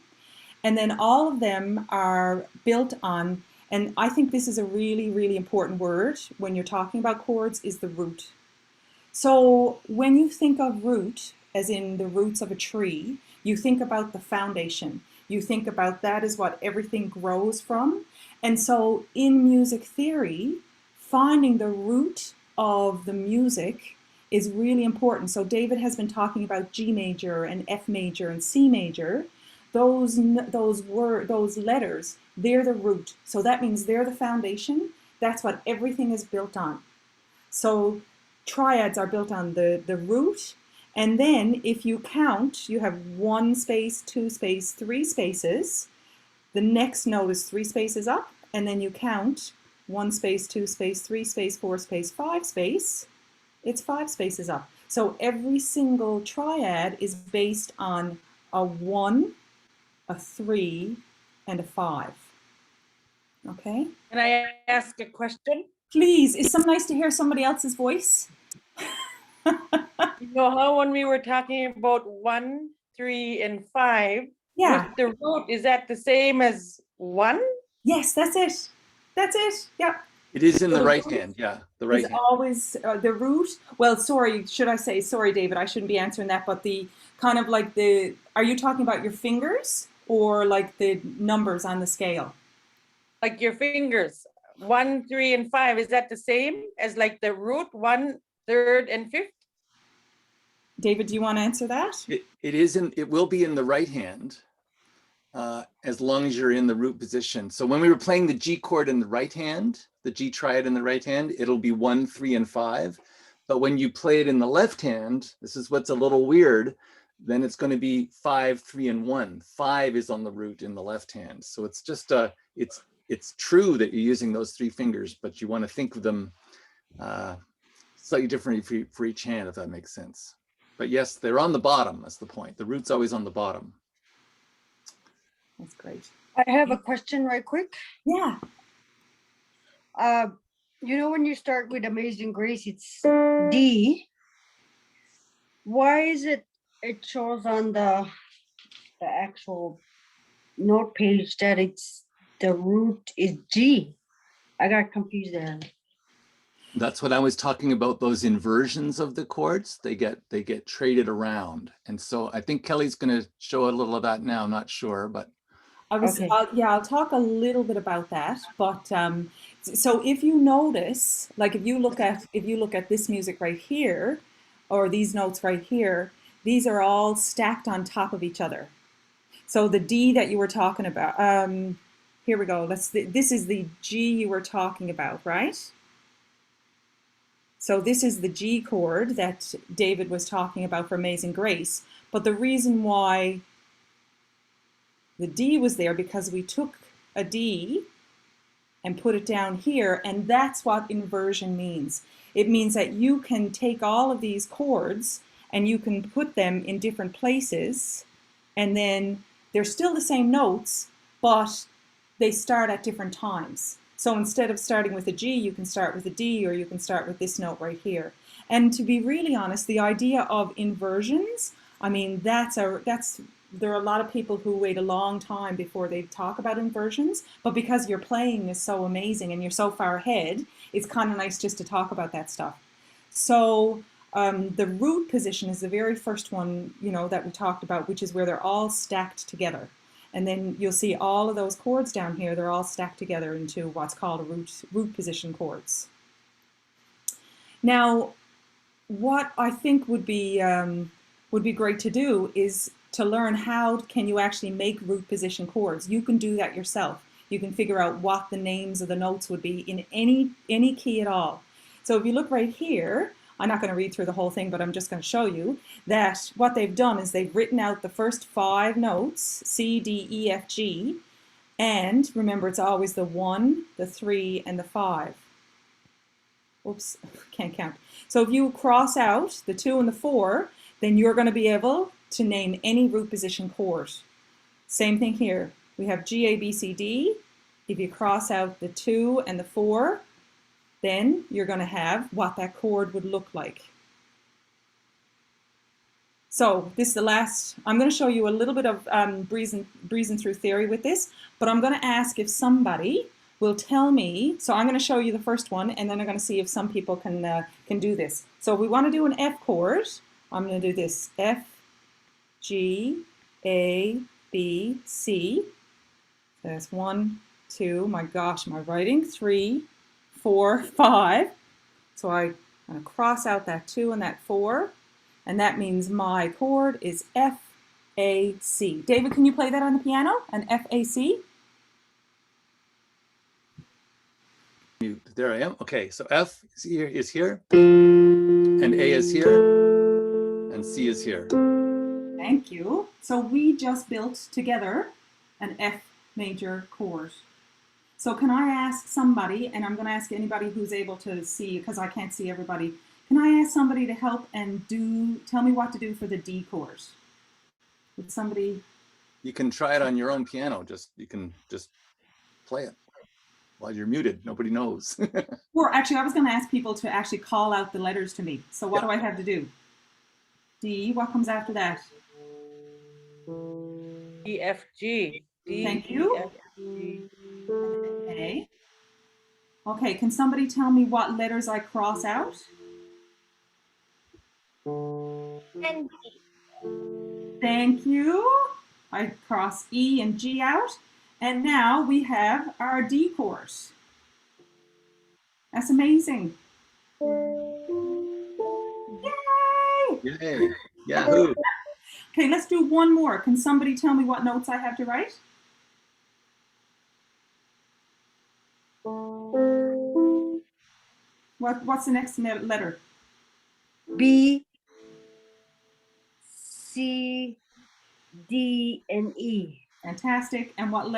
and then all of them are built on, and I think this is a really important word when you're talking about chords, is the root. So when you think of root, as in the roots of a tree, you think about the foundation. You think about that is what everything grows from. And so in music theory, finding the root of the music is really important. So David has been talking about G major and F major and C major. Those letters, they're the root. So that means they're the foundation. That's what everything is built on. So triads are built on the root. And then if you count, you have 1 space, 2 space, 3 spaces. The next note is 3 spaces up. And then you count 1 space, 2 space, 3 space, 4 space, 5 space. It's 5 spaces up. So every single triad is based on a 1, a 3, and a 5. Okay?
Can I ask a question?
Please, it's so nice to hear somebody else's voice.
You know how when we were talking about 1, 3, and 5,
Yeah.
with the root, is that the same as 1?
Yes, that's it. That's it. Yeah.
It is in the
So
right hand, yeah, the right
It's
hand.
always the root. Well, sorry, should I say, sorry, David, I shouldn't be answering that, but the kind of like the, are you talking about your fingers or like the numbers on the scale?
Like your fingers. 1, 3, and 5, is that the same as like the root 1, 3rd, and 5th?
David, do you want to answer that?
It will be in the right hand as long as you're in the root position. So when we were playing the G chord in the right hand, the G triad in the right hand, it'll be 1, 3, and 5. But when you play it in the left hand, this is what's a little weird, then it's going to be 5, 3, and 1. 5 is on the root in the left hand. So it's just it's true that you're using those 3 fingers, but you want to think of them slightly differently for each hand, if that makes sense. But yes, they're on the bottom. That's the point. The root's always on the bottom.
That's great.
I have a question right quick.
Yeah.
You know, when you start with Amazing Grace, it's D. Why is it shows on the actual note page that it's the root is G? I got confused there.
That's what I was talking about, those inversions of the chords. They get traded around. And so I think Kelly's going to show a little of that now. I'm not sure, but
Okay.
I'll talk a little bit about that. But so if you notice, like if you look at this music right here, or these notes right here, these are all stacked on top of each other. So the D that you were talking about, here we go. This is the G you were talking about, right? So this is the G chord that David was talking about for Amazing Grace. But the reason why the D was there, because we took a D and put it down here, and that's what inversion means. It means that you can take all of these chords and you can put them in different places, and then they're still the same notes, but they start at different times. So instead of starting with a G, you can start with a D, or you can start with this note right here. And to be really honest, the idea of inversions, I mean, there are a lot of people who wait a long time before they talk about inversions, but because your playing is so amazing and you're so far ahead, it's kind of nice just to talk about that stuff. So the root position is the very first one, you know, that we talked about, which is where they're all stacked together. And then you'll see all of those chords down here, they're all stacked together into what's called a root position chords. Now, what I think would be great to do is to learn how can you actually make root position chords. You can do that yourself. You can figure out what the names of the notes would be in any key at all. So if you look right here, I'm not going to read through the whole thing, but I'm just going to show you that what they've done is they've written out the first 5 notes, C, D, E, F, G, and remember it's always the 1, the 3, and the 5. Oops, can't count. So if you cross out the 2 and the 4, then you're going to be able to name any root position chord. Same thing here. We have G, A, B, C, D. If you cross out the 2 and the 4, then you're going to have what that chord would look like. So this is the last. I'm going to show you a little bit of breezing through theory with this, but I'm going to ask if somebody will tell me. So I'm going to show you the first one, and then I'm going to see if some people can do this. So if we want to do an F chord, I'm going to do this: F, G, A, B, C. So that's 1, 2. My gosh, my writing 3, 4, 5. So I'm going to cross out that 2 and that 4, and that means my chord is F, A, C. David, can you play that on the piano? An F, A, C?
there I am. Okay, so F is here, and A is here, and C is here.
Thank you. So we just built together an F major chord. So can I ask somebody, and I'm going to ask anybody who's able to see, because I can't see everybody, can I ask somebody to help and tell me what to do for the D chord? Would somebody?
You can try it on your own piano. You can just play it while you're muted. Nobody knows.
Or actually, I was going to ask people to actually call out the letters to me. So what do I have to do? D, what comes after that?
E, F, G. D,
Thank you.
E, F, G.
Okay. Okay, can somebody tell me what letters I cross out?
And
Thank you. I cross E and G out. And now we have our D chord. That's amazing. Yay!
Yay. Yahoo.
Okay, let's do one more. Can somebody tell me what notes I have to write? What's the next letter?
B, C, D, and E.
Fantastic. And what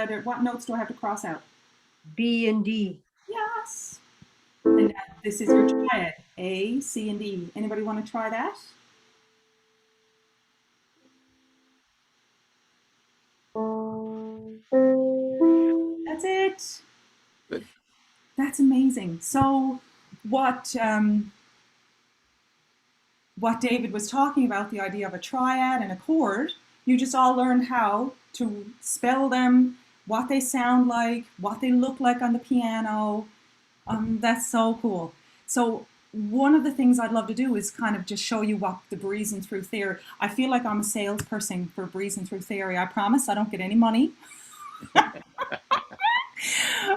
notes do I have to cross out?
B and D.
Yes. And this is your triad, A, C, and D. Anybody want to try that? That's it.
Good.
That's amazing. So what David was talking about, the idea of a triad and a chord, you just all learned how to spell them, what they sound like, what they look like on the piano. That's so cool. So one of the things I'd love to do is kind of just show you what the Breezing Through Theory. I feel like I'm a salesperson for Breezing Through Theory. I promise I don't get any money.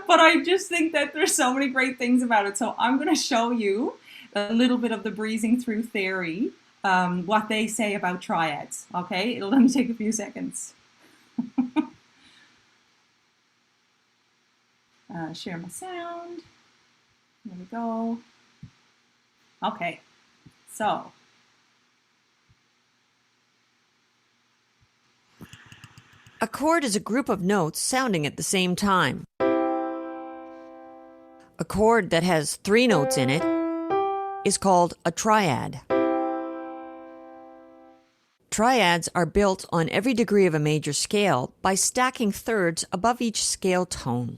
But I just think that there's so many great things about it. So I'm going to show you a little bit of the Breezing Through Theory, what they say about triads. Okay, it'll only take a few seconds. Share my sound. There we go. Okay, so.
A chord is a group of notes sounding at the same time. A chord that has 3 notes in it is called a triad. Triads are built on every degree of a major scale by stacking thirds above each scale tone.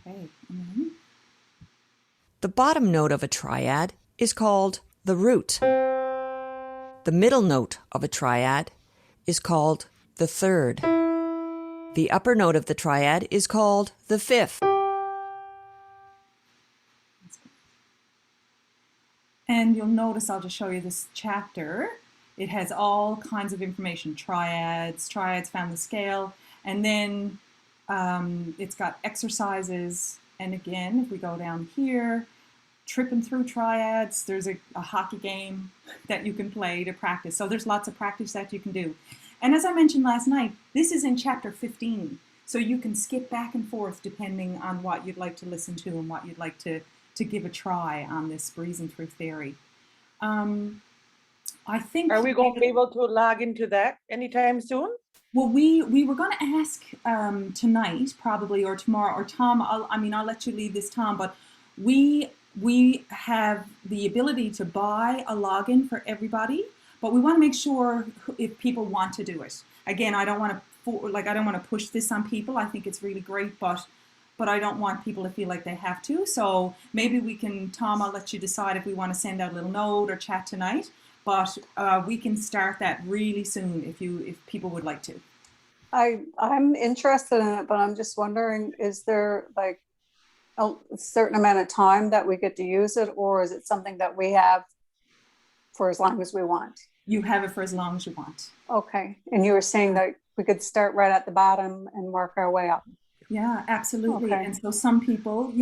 Okay, and then
The bottom note of a triad is called the root. The middle note of a triad is called the third. The upper note of the triad is called the fifth.
And you'll notice, I'll just show you this chapter. It has all kinds of information, triads found the scale, and then it's got exercises. And again, if we go down here, tripping through triads, there's a hockey game that you can play to practice. So there's lots of practice that you can do. And as I mentioned last night, this is in chapter 15. So you can skip back and forth depending on what you'd like to listen to and what you'd like to give a try on this Breezing Through Theory. I think...
Are we going to be able to log into that anytime soon?
Well, we were going to ask tonight, probably, or tomorrow, or Tom, I'll let you lead this, Tom, but we have the ability to buy a login for everybody, but we want to make sure if people want to do it. Again, I don't want to push this on people. I think it's really great, but I don't want people to feel like they have to. So maybe we can, Tom, I'll let you decide if we want to send out a little note or chat tonight. But we can start that really soon if people would like to.
I'm interested in it, but I'm just wondering, is there like a certain amount of time that we get to use it, or is it something that we have for as long as we want?
You have it for as long as you want.
Okay. And you were saying that we could start right at the bottom and work our way up.
Yeah, absolutely.
Okay.
And so some people,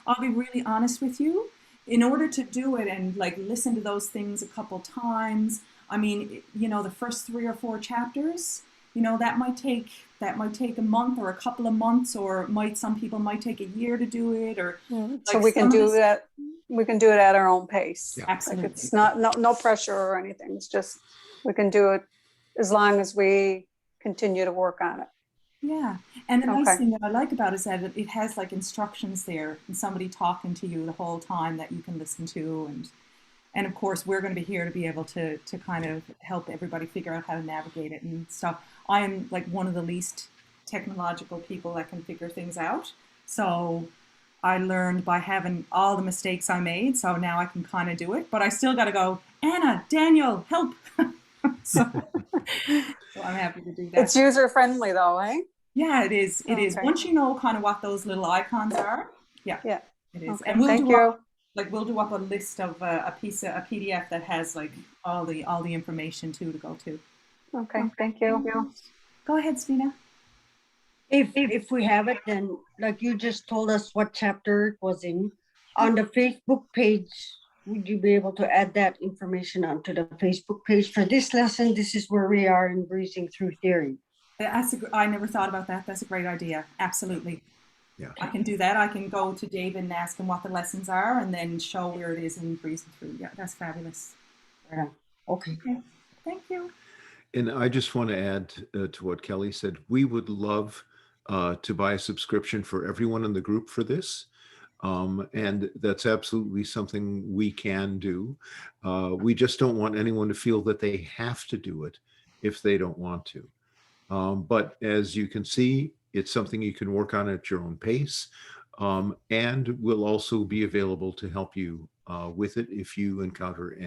I'll be really honest with you. In order to do it and like listen to those things a couple times, the first 3 or 4 chapters, that might take a month or a couple of months, or some people might take a year to do it, or
so we can do that. We can do it at our own pace.
Yeah.
Absolutely.
Like it's no pressure or anything. It's just we can do it as long as we continue to work on it.
Yeah, and the
Okay.
nice thing that I like about it is that it has like instructions there and somebody talking to you the whole time that you can listen to, and of course we're going to be here to be able to kind of help everybody figure out how to navigate it and stuff. I am like one of the least technological people that can figure things out, so I learned by having all the mistakes I made, so now I can kind of do it, but I still got to go, Anna, Daniel, help. so I'm happy to do that.
It's user friendly though, eh?
Yeah, it is. It is.
Okay.
Once you know kind of what those little icons are, Yeah,
Yeah.
it is.
Okay,
And we'll
thank
do up,
you.
like we'll do up a list of a PDF that has like all the information too to go to.
Okay, thank you.
Go ahead, Stina.
If we have it, then like you just told us what chapter it was in, on the Facebook page, would you be able to add that information onto the Facebook page for this lesson? This is where we are in breezing through theory.
I never thought about that. That's a great idea. Absolutely.
Yeah.
I can do that. I can go to David and ask him what the lessons are and then show where it is in breezing through. Yeah, that's fabulous.
Yeah. Okay.
Okay. Thank you.
And I just want to add to what Kelly said. We would love to buy a subscription for everyone in the group for this. And that's absolutely something we can do. We just don't want anyone to feel that they have to do it if they don't want to. But as you can see, it's something you can work on at your own pace, and will also be available to help you with it if you encounter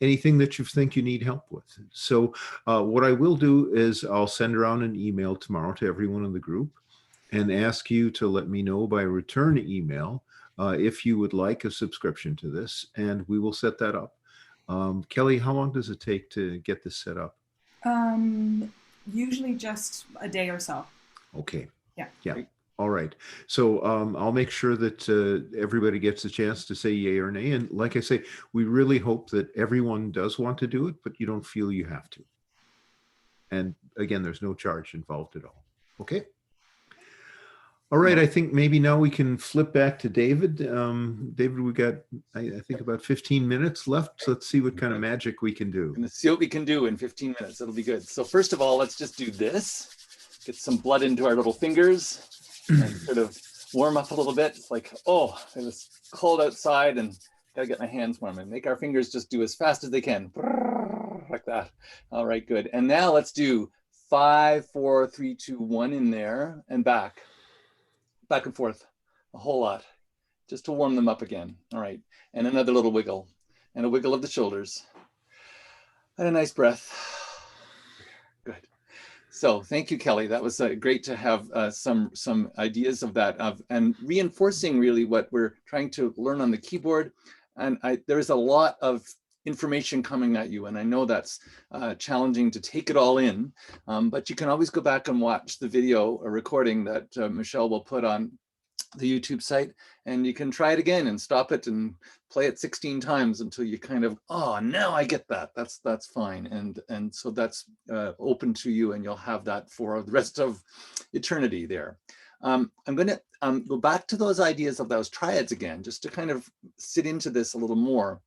anything that you think you need help with. So what I will do is I'll send around an email tomorrow to everyone in the group and ask you to let me know by return email if you would like a subscription to this, and we will set that up. Kelly, how long does it take to get this set up?
Usually just a day or so.
Okay.
Yeah.
Yeah. All right. So I'll make sure that everybody gets a chance to say yay or nay. And like I say, we really hope that everyone does want to do it, but you don't feel you have to. And again, there's no charge involved at all. Okay. All right. I think maybe now we can flip back to David. David, we got, I think, about 15 minutes left. So let's see what kind of magic we can do.
Gonna see what we can do in 15 minutes. It'll be good. So first of all, let's just do this. Get some blood into our little fingers and sort of warm up a little bit. It's like, oh, it was cold outside and gotta get my hands warm, and make our fingers just do as fast as they can. Like that. All right, good. And now let's do 5, 4, 3, 2, 1 in there and back and forth a whole lot, just to warm them up again. All right. And another little wiggle, and a wiggle of the shoulders, and a nice breath. Good. So thank you, Kelly. That was great to have some ideas of that, and reinforcing really what we're trying to learn on the keyboard. And there's a lot of information coming at you, and I know that's challenging to take it all in, but you can always go back and watch the video or recording that Michelle will put on the YouTube site, and you can try it again and stop it and play it 16 times until you kind of, oh, now I get that. That's fine. And so that's open to you, and you'll have that for the rest of eternity there. I'm going to go back to those ideas of those triads again, just to kind of sit into this a little more.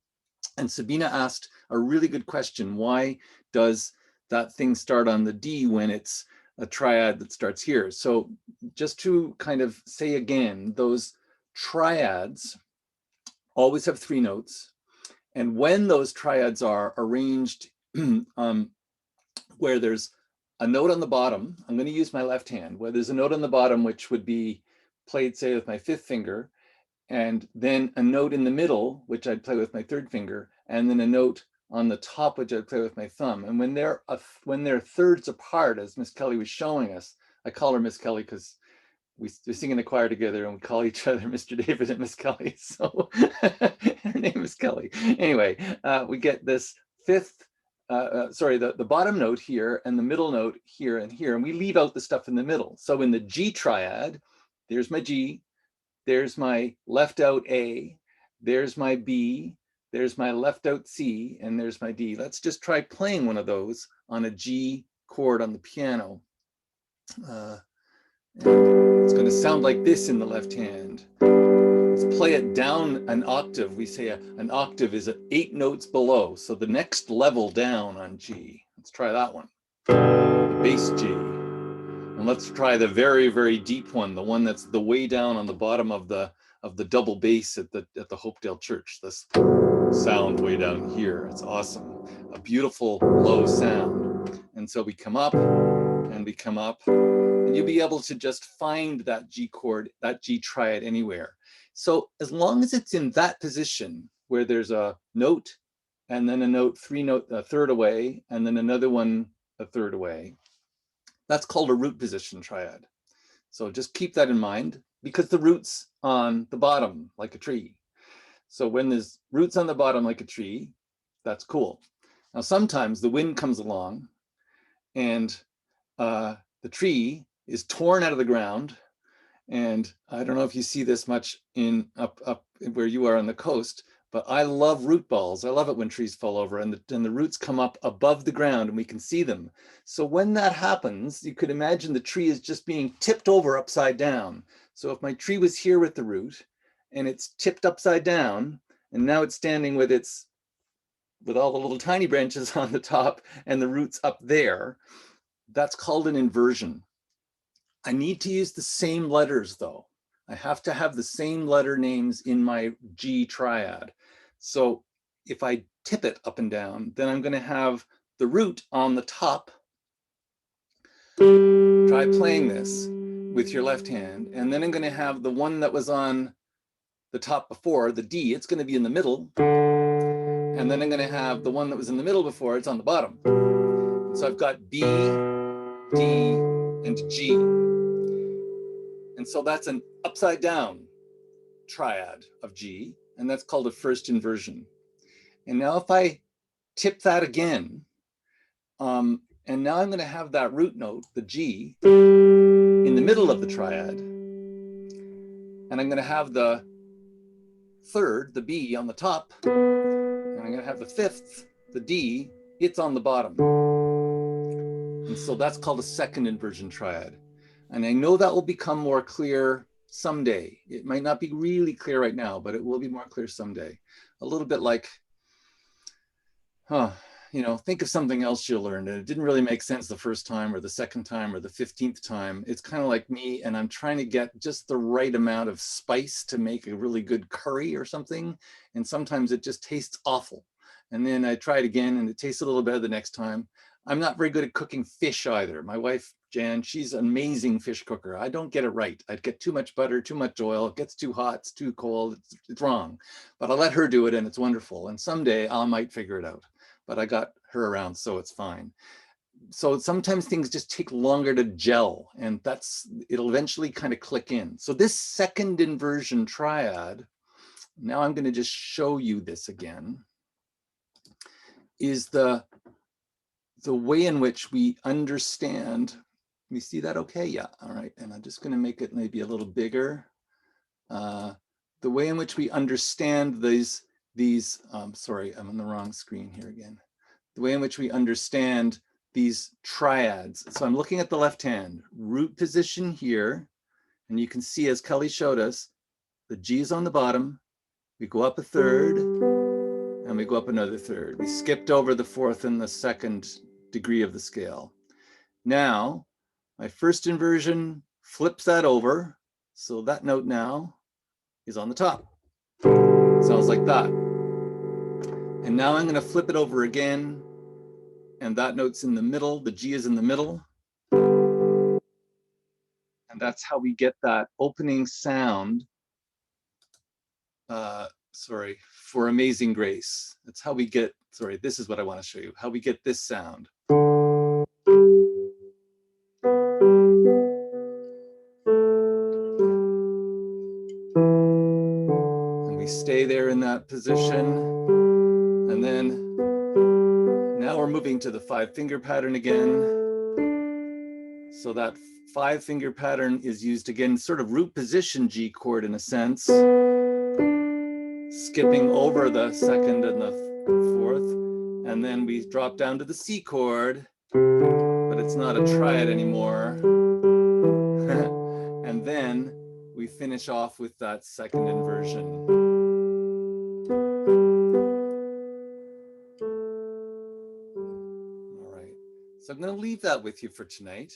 And Sabina asked a really good question. Why does that thing start on the D when it's a triad that starts here? So just to kind of say again, those triads always have 3 notes. And when those triads are arranged where there's a note on the bottom, I'm going to use my left hand, where there's a note on the bottom, which would be played, say, with my 5th finger, and then a note in the middle, which I'd play with my 3rd finger, and then a note on the top, which I'd play with my thumb. And when they're thirds apart, as Miss Kelly was showing us, I call her Miss Kelly because we sing in the choir together, and we call each other Mr. David and Miss Kelly. So her name is Kelly. Anyway, we get this 5th, the bottom note here and the middle note here and here, and we leave out the stuff in the middle. So in the G triad, there's my G, there's my left out A, there's my B, there's my left out C, and there's my D. Let's just try playing one of those on a G chord on the piano. It's going to sound like this in the left hand. Let's play it down an octave. We say an octave is 8 notes below. So the next level down on G. Let's try that one. The bass G. And let's try the very, very deep one, the one that's the way down on the bottom of the double bass at the Hopedale Church. This sound way down here. It's awesome. A beautiful low sound. And so we come up and we come up, and you'll be able to just find that G chord, that G triad anywhere. So as long as it's in that position where there's a note and then a note, 3 note, a third away, and then another one a third away, that's called a root position triad. So just keep that in mind. because the root's on the bottom like a tree. So when there's roots on the bottom like a tree, that's cool. Now, sometimes the wind comes along and the tree is torn out of the ground. And I don't know if you see this much in up where you are on the coast, but I love root balls. I love it when trees fall over and the roots come up above the ground and we can see them. So when that happens, you could imagine the tree is just being tipped over upside down. So if my tree was here with the root and it's tipped upside down, and now it's standing with all the little tiny branches on the top and the roots up there, that's called an inversion. I need to use the same letters though. I have to have the same letter names in my G triad. So if I tip it up and down, then I'm going to have the root on the top. Try playing this with your left hand. And then I'm going to have the one that was on the top before, the D, it's going to be in the middle. And then I'm going to have the one that was in the middle before, it's on the bottom. So I've got B, D, and G. And so that's an upside down triad of G, and that's called a first inversion. And now if I tip that again, and now I'm going to have that root note, the G, in the middle of the triad. And I'm going to have the third, the B, on the top. And I'm going to have the fifth, the D, it's on the bottom. And so that's called a second inversion triad. And I know that will become more clear someday. It might not be really clear right now, but it will be more clear someday. A little bit like, think of something else you learned and it didn't really make sense the first time or the second time or the 15th time. It's kind of like me and I'm trying to get just the right amount of spice to make a really good curry or something. And sometimes it just tastes awful. And then I try it again and it tastes a little better the next time. I'm not very good at cooking fish either. My wife, Jan, she's an amazing fish cooker. I don't get it right. I get too much butter, too much oil. It gets too hot, it's too cold, it's wrong. But I let her do it and it's wonderful. And someday I might figure it out. But I got her around, so it's fine. So sometimes things just take longer to gel and it'll eventually kind of click in. So this second inversion triad, now I'm going to just show you this again, is the way in which we understand. We see that okay? Yeah, all right. And I'm just going to make it maybe a little bigger. The way in which we understand these, sorry, I'm on the wrong screen here again. The way in which we understand these triads. So I'm looking at the left hand, root position here, and you can see as Kelly showed us, the G is on the bottom, we go up a third, and we go up another third. We skipped over the fourth and the second degree of the scale. Now, my first inversion flips that over, so that note now is on the top. Sounds like that. And now I'm going to flip it over again, and that note's in the middle, the G is in the middle. And that's how we get that opening sound, for Amazing Grace. That's how we get, this is what I want to show you, how we get this sound. And we stay there in that position. And then now we're moving to the 5-finger pattern again. So that 5-finger pattern is used again, sort of root position G chord in a sense, skipping over the second and the fourth. And then we drop down to the C chord, but it's not a triad anymore. And then we finish off with that second inversion. So I'm going to leave that with you for tonight.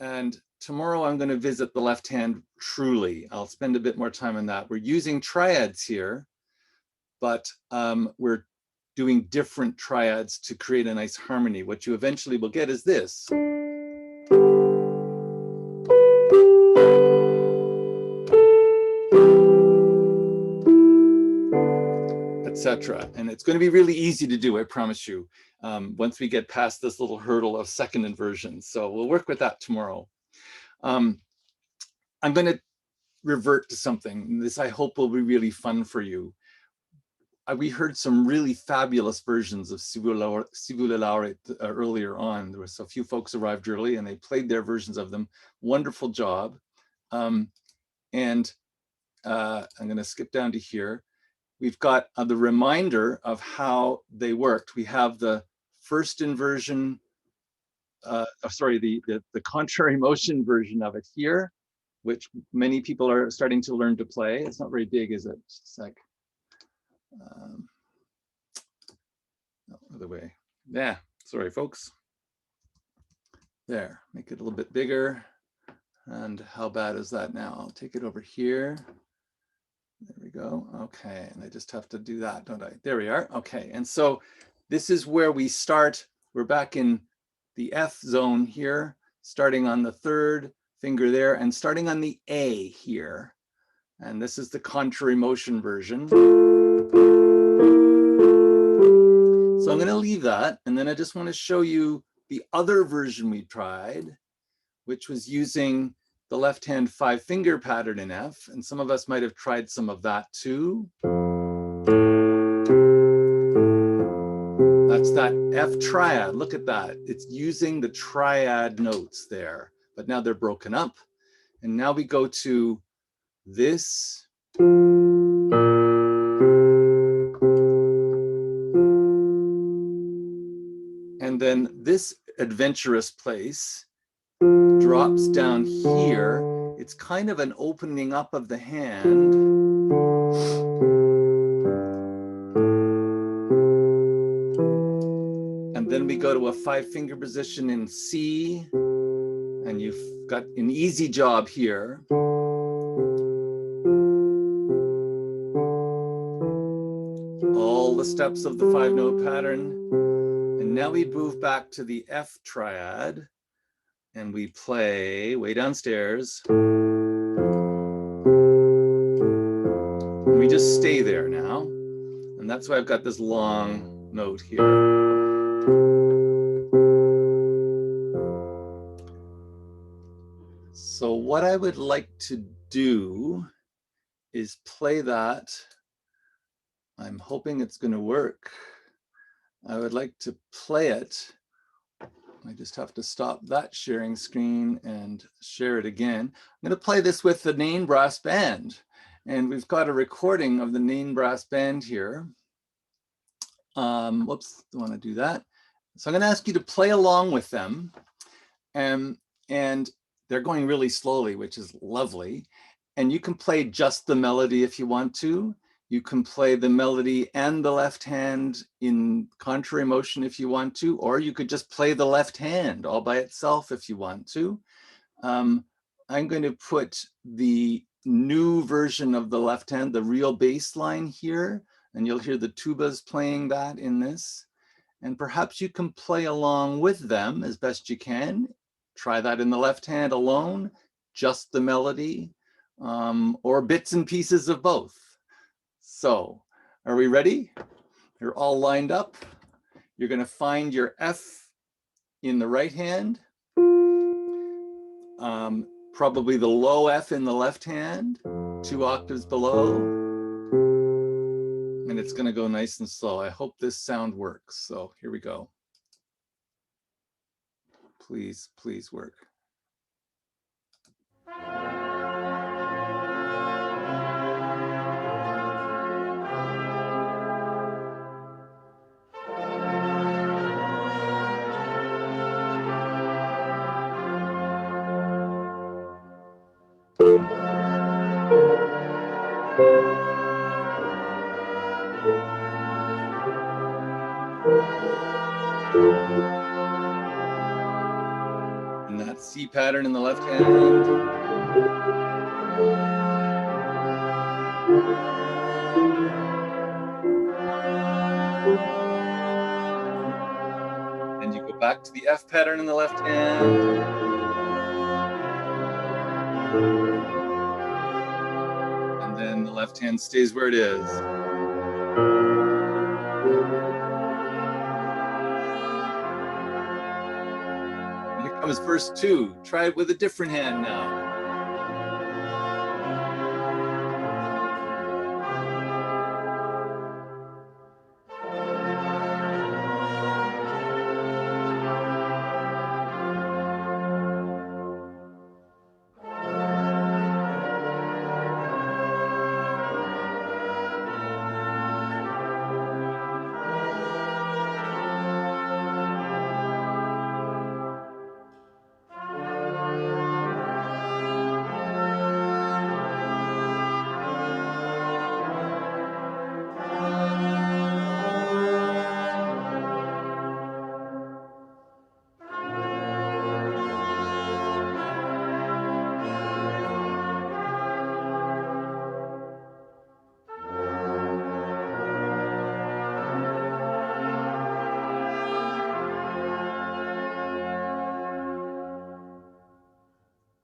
And tomorrow I'm going to visit the left hand truly. I'll spend a bit more time on that. We're using triads here, but we're doing different triads to create a nice harmony. What you eventually will get is this. Etc. And it's going to be really easy to do, I promise you, once we get past this little hurdle of second inversion. So we'll work with that tomorrow. I'm going to revert to something. This, I hope, will be really fun for you. We heard some really fabulous versions of Si vous le laurez earlier on. There was a few folks arrived early and they played their versions of them. Wonderful job. I'm going to skip down to here. We've got the reminder of how they worked. We have the first inversion, the contrary motion version of it here, which many people are starting to learn to play. It's not very big, is it? Just a sec. No, other way. Yeah, sorry, folks. There, make it a little bit bigger. And how bad is that now? I'll take it over here. There we go. Okay, and I just have to do that, don't I? There we are. Okay, and so this is where we start. We're back in the F zone here, starting on the third finger there and starting on the A here. And this is the contrary motion version. So I'm going to leave that, and then I just want to show you the other version we tried, which was using the left-hand 5-finger pattern in F, and some of us might have tried some of that too. That's that F triad. Look at that. It's using the triad notes there, but now they're broken up. And now we go to this. And then this adventurous place drops down here. It's kind of an opening up of the hand. And then we go to a 5-finger position in C, and you've got an easy job here. All the steps of the 5-note pattern. And now we move back to the F triad and we play way downstairs. And we just stay there now. And that's why I've got this long note here. So what I would like to do is play that. I'm hoping it's going to work. I would like to play it. I just have to stop that sharing screen and share it again. I'm going to play this with the Nain Brass Band. And we've got a recording of the Nain Brass Band here. Whoops, don't want to do that. So I'm going to ask you to play along with them. And they're going really slowly, which is lovely. And you can play just the melody if you want to. You can play the melody and the left hand in contrary motion if you want to, or you could just play the left hand all by itself if you want to. I'm going to put the new version of the left hand, the real bass line here, and you'll hear the tubas playing that in this. And perhaps you can play along with them as best you can. Try that in the left hand alone, just the melody, or bits and pieces of both. So, are we ready? You're all lined up. You're going to find your F in the right hand, probably the low F in the left hand, 2 octaves below, and it's going to go nice and slow. I hope this sound works. So here we go. Please, please work. And that C pattern in the left hand. And you go back to the F pattern in the left hand. And then the left hand stays where it is. Here comes verse 2. Try it with a different hand now.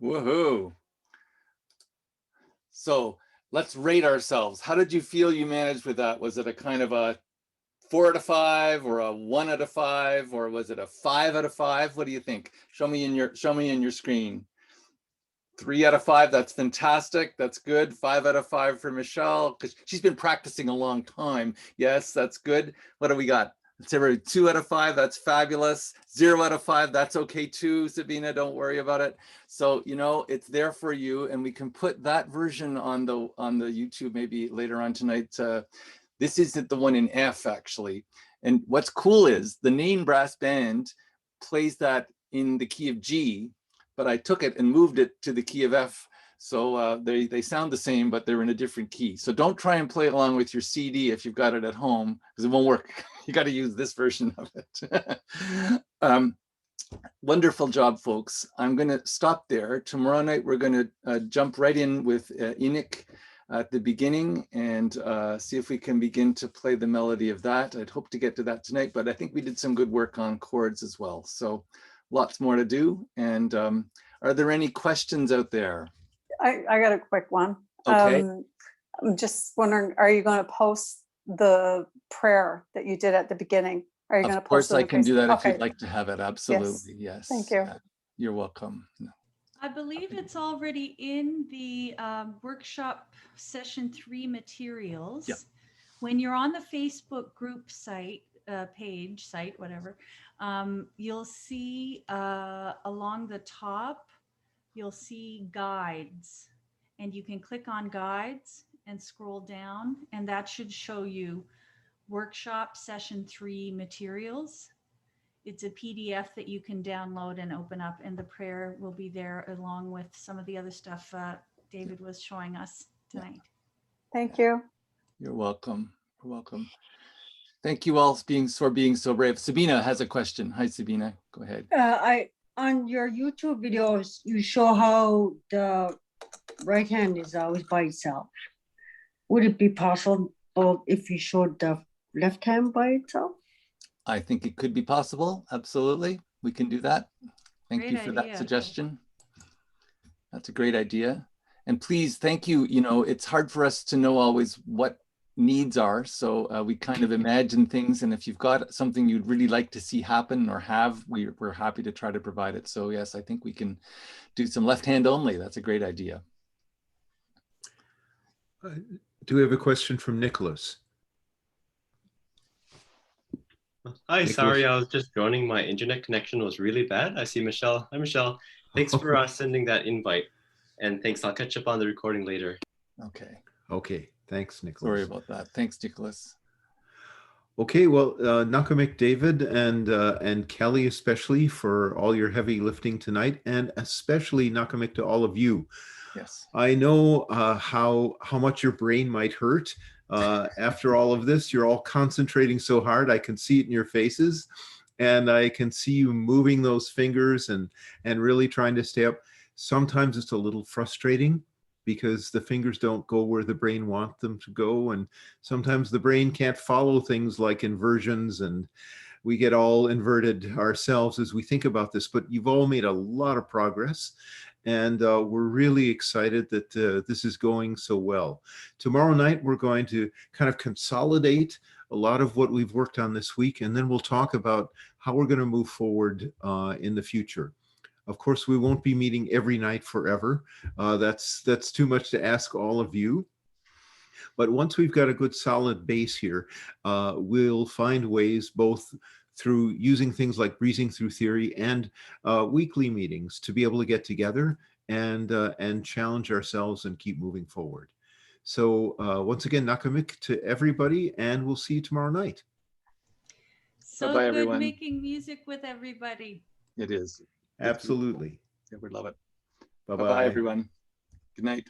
Woohoo. So let's rate ourselves. How did you feel you managed with that? Was it a kind of a 4 out of 5 or a 1 out of 5, or was it a 5 out of 5? What do you think? Show me in your screen. 3 out of 5, that's fantastic. That's good. 5 out of 5 for Michelle, because she's been practicing a long time. Yes, that's good. What do we got? Let's say 2 out of 5, that's fabulous. 0 out of 5, that's okay too, Sabina, don't worry about it. So, you know, it's there for you, and we can put that version on the YouTube maybe later on tonight. This isn't the one in F, actually. And what's cool is the Nain Brass Band plays that in the key of G, but I took it and moved it to the key of F. So they sound the same, but they're in a different key. So don't try and play along with your CD if you've got it at home, because it won't work. You got to use this version of it. Wonderful job, folks. I'm going to stop there. Tomorrow night, we're going to jump right in with Enoch at the beginning and see if we can begin to play the melody of that. I'd hope to get to that tonight, but I think we did some good work on chords as well. So lots more to do. And are there any questions out there?
I got a quick one.
Okay.
I'm just wondering, are you going to post the prayer that you did at the beginning? Are you going to
Of
post
course,
it on
I can do that if
Facebook?
you'd like to have it. Absolutely. Yes.
Thank you.
You're welcome.
I believe it's already in the workshop session 3 materials.
Yeah.
When you're on the Facebook group site, whatever, you'll see along the top, you'll see guides, and you can click on guides and scroll down, and that should show you workshop session 3 materials. It's a PDF that you can download and open up, and the prayer will be there along with some of the other stuff David was showing us tonight.
Thank you.
You're welcome. You're welcome. Thank you all for being so brave. Sabina has a question. Hi, Sabina. Go ahead.
On your YouTube videos, you show how the right hand is always by itself. Would it be possible if you showed the left hand by itself?
I think it could be possible. Absolutely. We can do that. Thank
Great
you for that
idea.
suggestion. That's a great idea. And please, thank you. You know, it's hard for us to know always what needs are. So we kind of imagine things. And if you've got something you'd really like to see happen or have, we're happy to try to provide it. So yes, I think we can do some left hand only. That's a great idea.
Do we have a question from Nicholas?
Hi,
Nicholas.
sorry, I was just joining. My internet connection was really bad. I see Michelle. Hi, Michelle. Thanks for sending that invite. And thanks, I'll catch up on the recording later.
Okay.
Okay, thanks, Nicholas.
Sorry about that. Thanks, Nicholas.
Okay, well, Nakamik David and Kelly especially for all your heavy lifting tonight, and especially Nakamik to all of you.
Yes.
I know how much your brain might hurt after all of this. You're all concentrating so hard. I can see it in your faces, and I can see you moving those fingers and really trying to stay up. Sometimes it's a little frustrating because the fingers don't go where the brain wants them to go, and sometimes the brain can't follow things like inversions, and we get all inverted ourselves as we think about this. But you've all made a lot of progress. And we're really excited that this is going so well. Tomorrow night, we're going to kind of consolidate a lot of what we've worked on this week, and then we'll talk about how we're going to move forward in the future. Of course, we won't be meeting every night forever. That's too much to ask all of you. But once we've got a good solid base here, we'll find ways both through using things like Breezing Through Theory and weekly meetings to be able to get together and challenge ourselves and keep moving forward. So once again, Nakamik to everybody, and we'll see you tomorrow night.
So
Bye-bye,
good
everyone.
making music with everybody.
It is.
Absolutely.
Yeah, we love it.
Bye-bye.
Bye-bye, everyone. Good night.